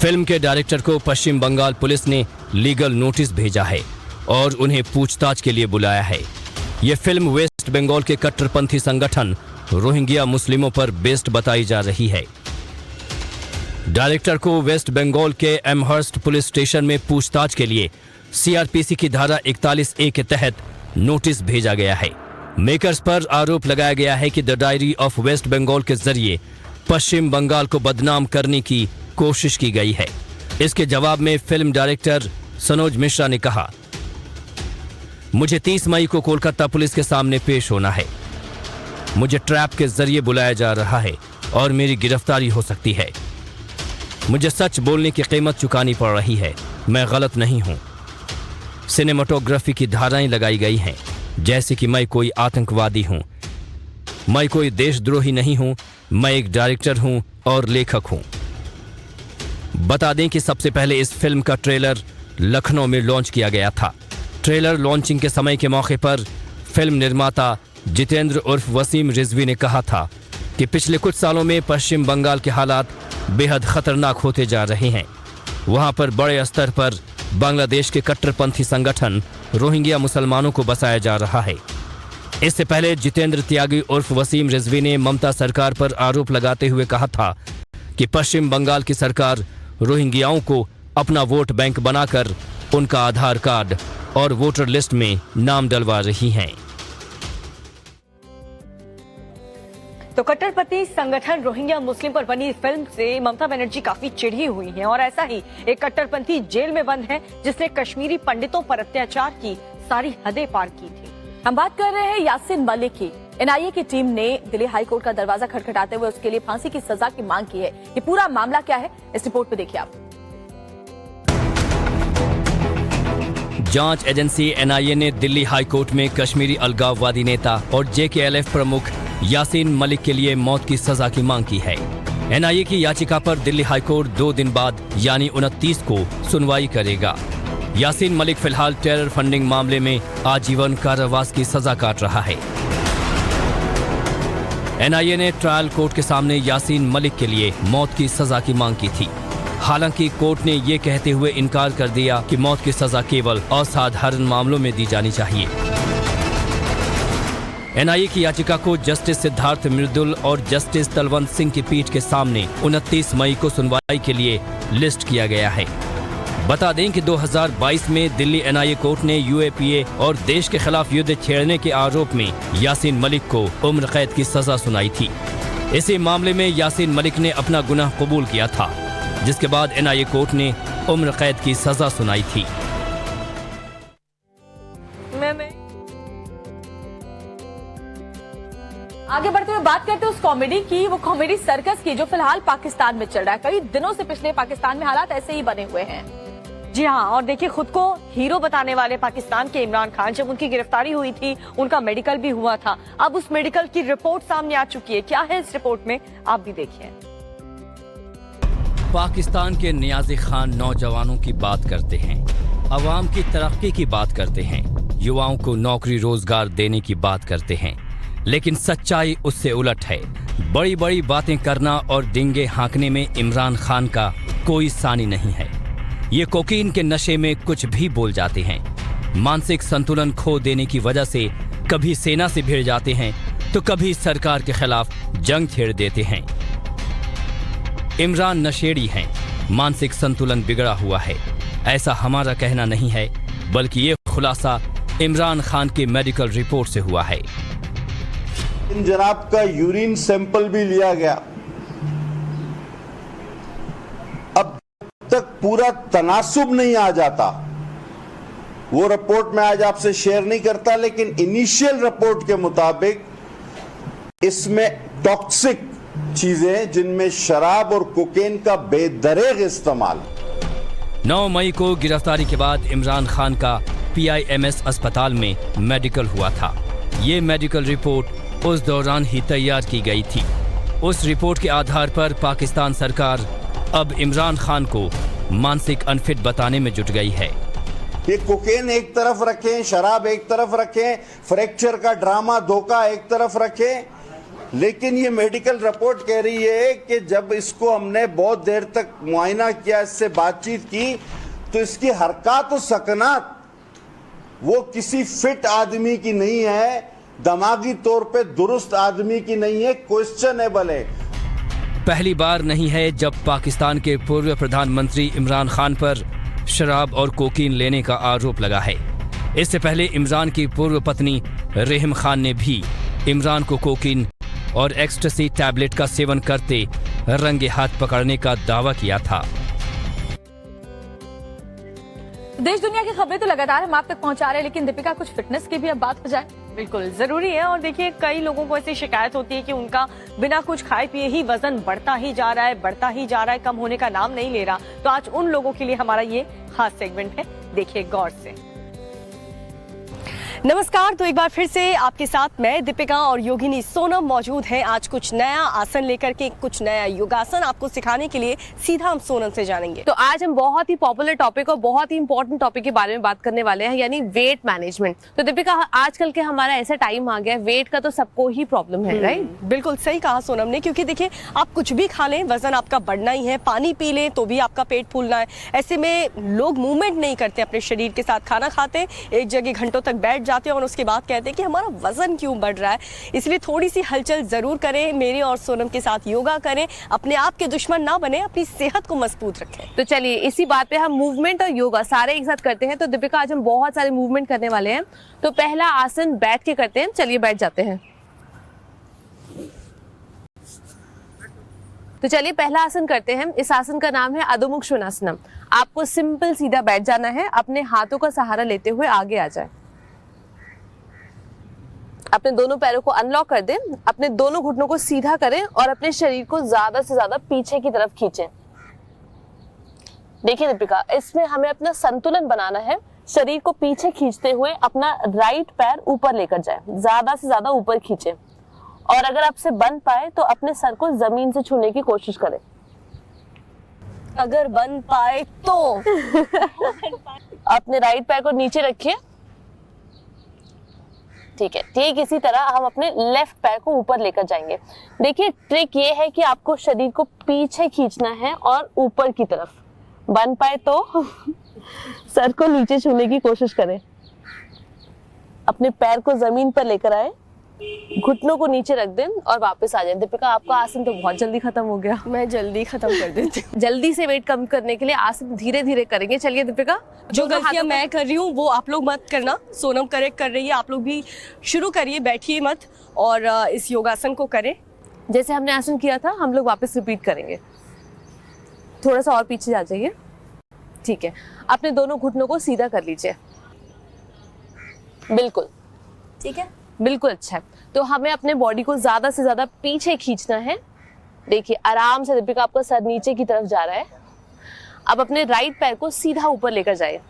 फिल्म के डायरेक्टर को पश्चिम बंगाल पुलिस ने लीगल नोटिस भेजा है और उन्हें पूछताछ के लिए बुलाया है। ये फिल्म वेस्ट बंगाल के कट्टरपंथी संगठन रोहिंग्या मुस्लिमों पर बेस्ड बताई जा रही है। डायरेक्टर को वेस्ट बंगाल के एमहर्स्ट पुलिस स्टेशन में पूछताछ के लिए सीआरपीसी की धारा 41A के तहत नोटिस भेजा गया है। मेकर्स पर आरोप लगाया गया है कि the diary of West Bengal के जरिए पश्चिम बंगाल को बदनाम करने की कोशिश की गई है। इसके जवाब में फिल्म डायरेक्टर सनोज मिश्रा ने कहा, मुझे 30 मई को कोलकाता पुलिस के सामने पेश होना है। मुझे ट्रैप के जरिए बुलाया जा रहा है और मेरी गिरफ्तारी हो सकती है। मुझे सच बोलने की कीमत चुकानी पड़ रही है। मैं गलत नहीं हूं। सिनेमाटोग्राफी की धाराएं लगाई गई हैं, जैसे कि मैं कोई आतंकवादी हूं। मैं कोई देशद्रोही नहीं हूं। मैं एक डायरेक्टर हूं और लेखक हूं। बता दें कि सबसे पहले इस फिल्म का ट्रेलर लखनऊ में लॉन्च किया गया था। ट्रेलर लॉन्चिंग के समय के मौके पर फिल्म निर्माता जितेंद्र उर्फ वसीम रिजवी ने कहा था कि पिछले कुछ सालों में पश्चिम बंगाल के हालात बेहद खतरनाक होते जा रहे हैं। वहां पर बड़े स्तर पर बांग्लादेश के कट्टरपंथी संगठन रोहिंग्या मुसलमानों को बसाया जा रहा है। इससे पहले जितेंद्र त्यागी उर्फ वसीम रिजवी ने ममता सरकार पर आरोप लगाते हुए कहा था कि पश्चिम बंगाल की सरकार रोहिंग्याओं को अपना वोट बैंक बनाकर उनका आधार कार्ड और वोटर लिस्ट में नाम डलवा रही हैं। तो कट्टरपंथी संगठन रोहिंग्या मुस्लिम पर बनी फिल्म से ममता बनर्जी काफी चिढ़ी हुई हैं और ऐसा ही एक कट्टरपंथी जेल में बंद है जिसने कश्मीरी पंडितों पर अत्याचार की सारी हदें पार की थी। हम बात कर रहे हैं यासिन मलिक की। एनआईए की टीम ने दिल्ली हाई कोर्ट का दरवाजा खटखटाते हुए उसके लिए फांसी की सजा की मांग की है। ये पूरा मामला क्या है, इस रिपोर्ट में देखिए आप। जांच एजेंसी एनआईए ने दिल्ली हाई कोर्ट में कश्मीरी अलगाववादी नेता और जेकेएलएफ प्रमुख यासीन मलिक के लिए मौत की सजा की मांग की है। एनआईए की याचिका पर दिल्ली हाई कोर्ट 2 दिन बाद यानी 29 को सुनवाई करेगा। यासीन मलिक फिलहाल टेरर फंडिंग मामले में आजीवन कारावास की सजा काट रहा है। एनआईए ने ट्रायल कोर्ट के सामने यासीन मलिक के लिए मौत की सजा की मांग की थी। हालांकि कोर्ट ने ये कहते हुए इनकार कर दिया कि मौत की सजा केवल असाधारण मामलों में दी जानी चाहिए। एनआईए की याचिका को जस्टिस सिद्धार्थ मृदुल और जस्टिस तलवंत सिंह की पीठ के सामने 29 मई को सुनवाई के लिए लिस्ट किया गया है। बता दें कि 2022 में दिल्ली एनआईए कोर्ट ने यूएपीए और देश के खिलाफ युद्ध छेड़ने के आरोप में यासीन मलिक को उम्र कैद की सजा सुनाई थी। इसी मामले में यासीन मलिक ने अपना गुनाह कबूल किया था, जिसके बाद एनआईए कोर्ट ने उम्र कैद की सजा सुनाई थी। आगे बढ़ते हुए बात करते हैं उस कॉमेडी की, वो कॉमेडी सर्कस की जो फिलहाल पाकिस्तान में चल रहा है। कई दिनों से पिछले पाकिस्तान में हालात ऐसे ही बने हुए हैं। जी हाँ, और देखिए खुद को हीरो बताने वाले पाकिस्तान के इमरान खान, जब उनकी गिरफ्तारी हुई थी उनका मेडिकल भी हुआ था। अब उस मेडिकल की रिपोर्ट सामने आ चुकी है। क्या है इस रिपोर्ट में, आप भी देखिए। पाकिस्तान के नियाज़ी खान नौजवानों की बात करते हैं, अवाम की तरक्की की बात करते हैं, युवाओं को नौकरी रोजगार देने की बात करते हैं, लेकिन सच्चाई उससे उलट है। बड़ी बड़ी बातें करना और डिंगे हाँकने में इमरान खान का कोई सानी नहीं है। ये कोकीन के नशे में कुछ भी बोल जाते हैं। मानसिक संतुलन खो देने की वजह से कभी सेना से भिड़ जाते हैं तो कभी सरकार के खिलाफ जंग छेड़ देते हैं। इमरान नशेड़ी हैं, मानसिक संतुलन बिगड़ा हुआ है, ऐसा हमारा कहना नहीं है, बल्कि ये खुलासा इमरान खान के मेडिकल रिपोर्ट से हुआ है। इन जनाब का यूरिन सैंपल भी लिया गया। अब तक पूरा तनासुब नहीं आ जाता, वो रिपोर्ट मैं आज आपसे शेयर नहीं करता, लेकिन इनिशियल रिपोर्ट के मुताबिक इसमें टॉक्सिक चीजें, जिनमें शराब और कोकेन का बेदरेग इस्तेमाल। 9 मई को गिरफ्तारी के बाद इमरान खान का PIMS अस्पताल में मेडिकल हुआ था। ये मेडिकल रिपोर्ट उस दौरान ही तैयार की गई थी। उस रिपोर्ट के आधार पर पाकिस्तान सरकार अब इमरान खान को मानसिक अनफिट बताने में जुट गई है। ये कोकेन एक तरफ रखें, शराब एक तरफ रखें, फ्रैक्चर का ड्रामा धोखा एक तरफ रखें, लेकिन ये मेडिकल रिपोर्ट कह रही है कि जब इसको हमने बहुत देर तक मुआयना किया, इससे बातचीत की, तो इसकी हरकत और सकनात वो किसी फिट आदमी की नहीं है, दिमागी तौर पे दुरुस्त आदमी की नहीं है, क्वेश्चनेबल है। पहली बार नहीं है जब पाकिस्तान के पूर्व प्रधानमंत्री इमरान खान पर शराब और कोकीन लेने का आरोप लगा है। इससे पहले इमरान की पूर्व पत्नी रेहम खान ने भी इमरान को कोकीन और एक्सटेसी टैबलेट का सेवन करते रंगे हाथ पकड़ने का दावा किया था। देश दुनिया की खबरें तो लगातार हम आप तक पहुंचा रहे हैं, लेकिन दीपिका कुछ फिटनेस की भी अब बात हो जाए। बिल्कुल जरूरी है। और देखिए कई लोगों को ऐसी शिकायत होती है कि उनका बिना कुछ खाए पिए ही वजन बढ़ता ही जा रहा है, बढ़ता ही जा रहा है, कम होने का नाम नहीं ले रहा। तो आज उन लोगों के लिए हमारा ये खास सेगमेंट है, देखिए गौर से। नमस्कार, तो एक बार फिर से आपके साथ मैं दीपिका और योगिनी सोनम मौजूद हैं। आज कुछ नया आसन लेकर के, कुछ नया योगासन आपको सिखाने के लिए सीधा हम सोनम से जानेंगे। तो आज हम बहुत ही पॉपुलर टॉपिक और बहुत ही इंपॉर्टेंट टॉपिक के बारे में बात करने वाले हैं, यानी वेट मैनेजमेंट। तो दीपिका, आजकल के हमारा ऐसा टाइम आ गया है, वेट का तो सबको ही प्रॉब्लम है, राइट? बिल्कुल सही कहा सोनम ने, क्योंकि देखिए आप कुछ भी खा लें वजन आपका बढ़ना ही है, पानी पी लें तो भी आपका पेट फूलना है। ऐसे में लोग मूवमेंट नहीं करते अपने शरीर के साथ, खाना खाते एक जगह घंटों तक बैठ जाते हैं और उसके बाद कहते हैं कि हमारा वजन क्यों बढ़ रहा है। इसलिए थोड़ी सी हलचल जरूर करें, मेरे और सोनम के साथ योगा करें, अपने आप के दुश्मन ना बने, अपनी सेहत को मजबूत रखें। तो चलिए इसी बात पे हम मूवमेंट और योगा सारे एक साथ करते हैं। तो दीपिका, आज हम बहुत सारे मूवमेंट करने वाले हैं। तो पहला आसन बैठ के करते हैं, चलिए बैठ जाते हैं। तो चलिए पहला आसन करते हैं। इस आसन का नाम है अधो मुख श्वानासनम। आपको सिंपल सीधा बैठ जाना है, अपने हाथों का सहारा लेते हुए आगे आ जाए। अपने दोनों पैरों को अनलॉक कर दें, अपने दोनों घुटनों को सीधा करें और अपने शरीर को ज्यादा से ज्यादा पीछे की तरफ खींचें। देखिए दीपिका, इसमें हमें अपना संतुलन बनाना है। शरीर को पीछे खींचते हुए अपना राइट पैर ऊपर लेकर जाए, ज्यादा से ज्यादा ऊपर खींचे और अगर आपसे बन पाए तो अपने सर को जमीन से छूने की कोशिश करें। अगर बन पाए तो अपने राइट पैर को नीचे रखिए। ठीक है, ठीक इसी तरह हम अपने लेफ्ट पैर को ऊपर लेकर जाएंगे। देखिए ट्रिक ये है कि आपको शरीर को पीछे खींचना है और ऊपर की तरफ। बन पाए तो सर को नीचे छूने की कोशिश करें। अपने पैर को जमीन पर लेकर आए, घुटनों को नीचे रख दें और वापस आ जाए। दीपिका, आपका आसन तो बहुत जल्दी खत्म हो गया। मैं जल्दी खत्म कर देती हूँ। जल्दी से वेट कम करने के लिए आसन धीरे धीरे करेंगे। चलिए दीपिका, जो गलतियां मैं कर रही हूँ वो आप लोग मत करना। सोनम करेक्ट कर रही है, आप लोग भी शुरू करिए, बैठिए मत और इस योगासन को करें। जैसे हमने आसन किया था हम लोग वापस रिपीट करेंगे। थोड़ा सा और पीछे जा जाइए। ठीक है, अपने दोनों घुटनों को सीधा कर लीजिए। बिल्कुल ठीक है, बिल्कुल अच्छा है। तो हमें अपने बॉडी को ज्यादा से ज्यादा पीछे खींचना है। देखिए आराम से दीपिका, आपका सर नीचे की तरफ जा रहा है। अब अपने राइट पैर को सीधा ऊपर लेकर जाइए।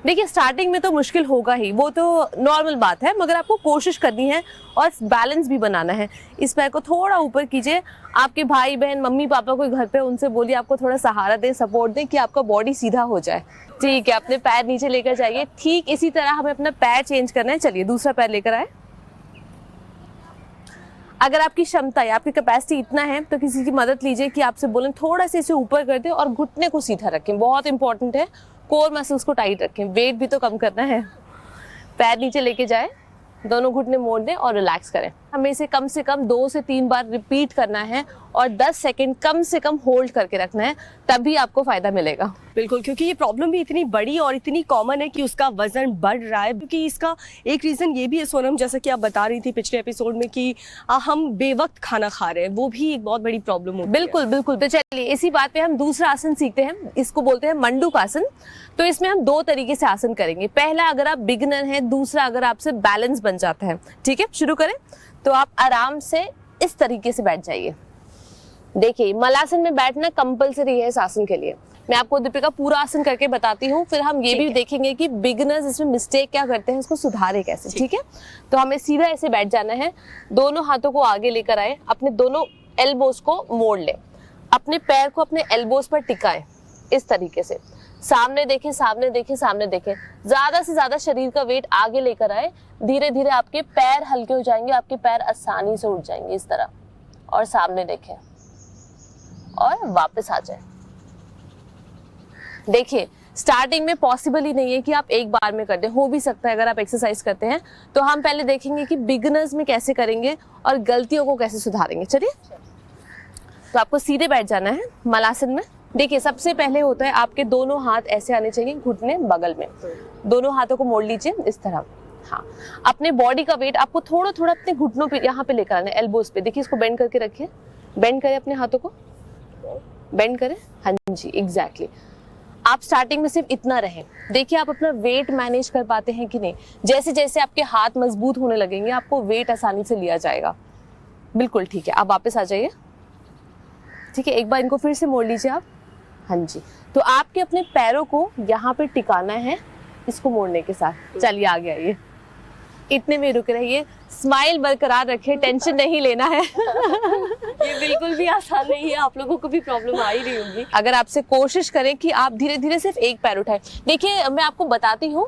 देखिए स्टार्टिंग में तो मुश्किल होगा ही, वो तो नॉर्मल बात है, मगर आपको कोशिश करनी है और बैलेंस भी बनाना है। इस पैर को थोड़ा ऊपर कीजिए। आपके भाई बहन मम्मी पापा कोई घर पे, उनसे बोलिए आपको थोड़ा सहारा दें, सपोर्ट दें कि आपका बॉडी सीधा हो जाए। ठीक है, अपने पैर नीचे लेकर जाइए। ठीक इसी तरह हमें अपना पैर चेंज करना है। चलिए दूसरा पैर लेकर आए। अगर आपकी क्षमता या आपकी कैपेसिटी इतना है तो किसी की मदद लीजिए कि आपसे बोलें थोड़ा सा इसे ऊपर कर दें और घुटने को सीधा रखें। बहुत इंपॉर्टेंट है, कोर मसल्स को टाइट रखें, वेट भी तो कम करना है। पैर नीचे लेके जाए, दोनों घुटने मोड़ दें और रिलैक्स करें। हमें इसे कम से कम 2 से 3 बार रिपीट करना है और 10 सेकंड कम से कम होल्ड करके रखना है, तभी आपको फायदा मिलेगा। बिल्कुल, क्योंकि ये प्रॉब्लम भी इतनी बड़ी और इतनी कॉमन है कि उसका वजन बढ़ रहा है। क्योंकि इसका एक रीज़न ये भी है सोनम, जैसा कि आप बता रही थी पिछले एपिसोड में कि हम बेवक्त खाना खा रहे हैं, वो भी एक बहुत बड़ी प्रॉब्लम होती है। बिल्कुल बिल्कुल। तो चलिए इसी बात पे हम दूसरा आसन सीखते हैं। इसको बोलते हैं मंडूक आसन। तो इसमें हम 2 तरीके से आसन करेंगे। पहला अगर आप बिगिनर हैं, दूसरा अगर आपसे बैलेंस बन जाता है। ठीक है, शुरू करें। तो आप आराम से इस तरीके से बैठ जाइए। देखिए मलासन में बैठना कंपलसरी है इस आसन के लिए। मैं आपको दीपिका पूरा आसन करके बताती हूँ, फिर हम ये भी देखेंगे कि बिगिनर्स इसमें मिस्टेक क्या करते हैं, इसको सुधारे कैसे। ठीक है, तो हमें सीधा ऐसे बैठ जाना है। दोनों हाथों को आगे लेकर आए, अपने दोनों एल्बोज को मोड़ लें, अपने पैर को अपने एल्बोज पर टिकाएं इस तरीके से। सामने देखें, सामने देखें, सामने देखें। ज्यादा से ज्यादा शरीर का वेट आगे लेकर आए। धीरे धीरे आपके पैर हल्के हो जाएंगे, आपके पैर आसानी से उठ जाएंगे इस तरह। और सामने देखें और वापस आ जाए। देखिए स्टार्टिंग में पॉसिबल ही नहीं है कि आप एक बार में कर दें, हो भी सकता है अगर आप एक्सरसाइज करते हैं। तो हम पहले देखेंगे कि बिगिनर्स में कैसे करेंगे और गलतियों को कैसे सुधारेंगे। चलिए, तो आपको सीधे बैठ जाना है मलासन में। देखिए सबसे पहले होता है आपके दोनों हाथ ऐसे आने चाहिए, घुटने बगल में। दोनों हाथों को मोड़ लीजिए इस तरह। हाँ, अपने बॉडी का वेट आपको थोड़ा थोड़ा अपने घुटनों पे यहाँ पे लेकर आना है, एल्बोज पे। देखिए इसको बेंड करके रखिए, बेंड करें अपने हाथों को, बेंड करें। हाँ जी, एग्जैक्टली। आप स्टार्टिंग में सिर्फ इतना रहें। देखिए आप अपना वेट मैनेज कर पाते हैं कि नहीं। जैसे जैसे आपके हाथ मजबूत होने लगेंगे आपको वेट आसानी से लिया जाएगा। बिल्कुल ठीक है, आप वापस आ जाइए। ठीक है, एक बार इनको फिर से मोड़ लीजिए आप। हाँ जी, तो आपके अपने पैरों को यहाँ पे टिकाना है इसको मोड़ने के साथ। चलिए आगे आइए, इतने में रुक रहिए, स्माइल बरकरार रखिए, टेंशन नहीं लेना है। ये बिल्कुल भी आसान नहीं है, आप लोगों को भी प्रॉब्लम आ ही रही होगी। अगर आपसे कोशिश करें कि आप धीरे धीरे सिर्फ एक पैर उठाएं। देखिए मैं आपको बताती हूँ,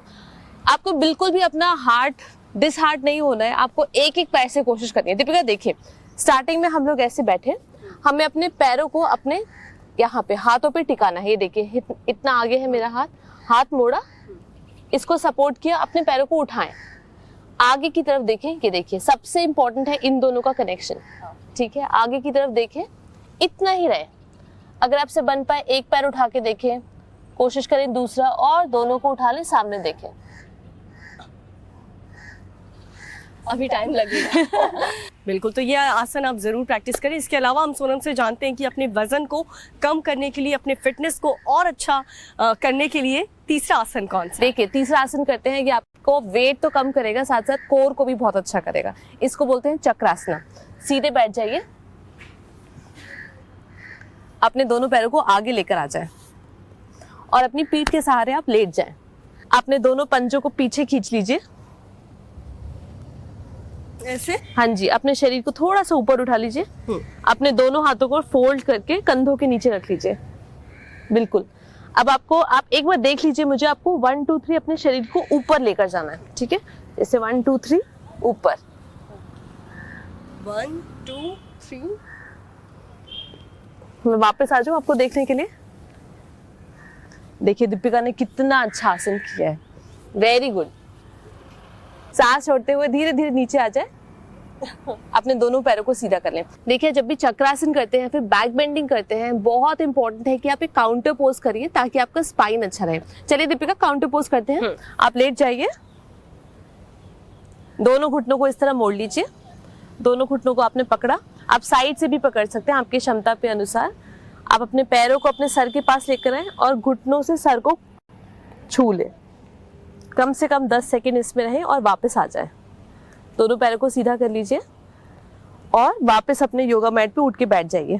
आपको बिल्कुल भी अपना हार्ट डिसहार्ट नहीं होना है, आपको एक एक पैर से कोशिश करनी है। दीपिका देखिए स्टार्टिंग में हम लोग ऐसे बैठे, हमें अपने पैरों को अपने यहाँ पे हाथों पे टिकाना है। ये देखिए इतना आगे है मेरा हाथ, हाथ मोड़ा, इसको सपोर्ट किया, अपने पैरों को उठाएं, आगे की तरफ देखें। ये देखिए सबसे इंपॉर्टेंट है इन दोनों का कनेक्शन। ठीक है, आगे की तरफ देखें, इतना ही रहे। अगर आपसे बन पाए एक पैर उठा के देखें, कोशिश करें दूसरा, और दोनों को उठा लें, सामने देखें। अभी टाइम लगेगा। बिल्कुल, तो ये आसन आप जरूर प्रैक्टिस करें। इसके अलावा हम सोनम से जानते हैं कि अपने वजन को कम करने के लिए, अपने फिटनेस को और अच्छा करने के लिए तीसरा आसन कौन सा? देखिए तीसरा आसन करते हैं कि आप को वेट तो कम करेगा, साथ साथ कोर को भी बहुत अच्छा करेगा। इसको बोलते हैं चक्रासना। सीधे बैठ जाइए, अपने दोनों पैरों को आगे लेकर आ जाएं और अपनी पीठ के सहारे आप लेट जाएं। अपने दोनों पंजों को पीछे खींच लीजिए ऐसे। हाँ जी, अपने शरीर को थोड़ा सा ऊपर उठा लीजिए, अपने दोनों हाथों को फोल्ड करके कंधों के नीचे रख लीजिए। बिल्कुल। अब आप एक बार देख लीजिए मुझे, आपको 1 2 3 अपने शरीर को ऊपर लेकर जाना है, ठीक है? जैसे 1 2 3 ऊपर, 1 2 3। मैं वापस आ जाऊं आपको देखने के लिए। देखिए दीपिका ने कितना अच्छा आसन किया है, वेरी गुड। सांस छोड़ते हुए धीरे धीरे नीचे आ जाए, अपने दोनों पैरों को सीधा कर लें। देखिए जब भी चक्रासन करते हैं, फिर बैक बेंडिंग करते हैं, बहुत इंपॉर्टेंट है कि आप एक काउंटर पोज करिए ताकि आपका स्पाइन अच्छा रहे। चलिए दीपिका काउंटर पोज करते हैं। आप लेट जाइए, दोनों घुटनों को इस तरह मोड़ लीजिए, दोनों घुटनों को आपने पकड़ा। आप साइड से भी पकड़ सकते हैं, आपकी क्षमता पे अनुसार। आप अपने पैरों को अपने सर के पास लेकर आए और घुटनों से सर को छू ले। कम से कम 10 सेकंड इसमें रहें और वापस आ जाए। दोनों पैरों को सीधा कर लीजिए और वापस अपने योगा मैट पे उठ के बैठ जाइए।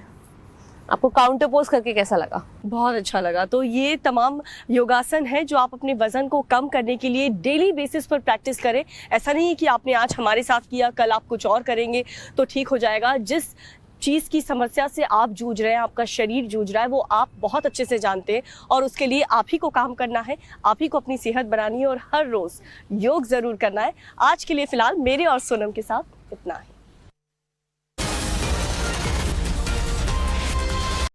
आपको काउंटर पोज करके कैसा लगा? बहुत अच्छा लगा। तो ये तमाम योगासन है जो आप अपने वजन को कम करने के लिए डेली बेसिस पर प्रैक्टिस करें। ऐसा नहीं है कि आपने आज हमारे साथ किया, कल आप कुछ और करेंगे तो ठीक हो जाएगा। जिस चीज़ की समस्या से आप जूझ रहे हैं, आपका शरीर जूझ रहा है, वो आप बहुत अच्छे से जानते हैं और उसके लिए आप ही को काम करना है, आप ही को अपनी सेहत बनानी है और हर रोज़ योग ज़रूर करना है। आज के लिए फ़िलहाल मेरे और सोनम के साथ इतना है।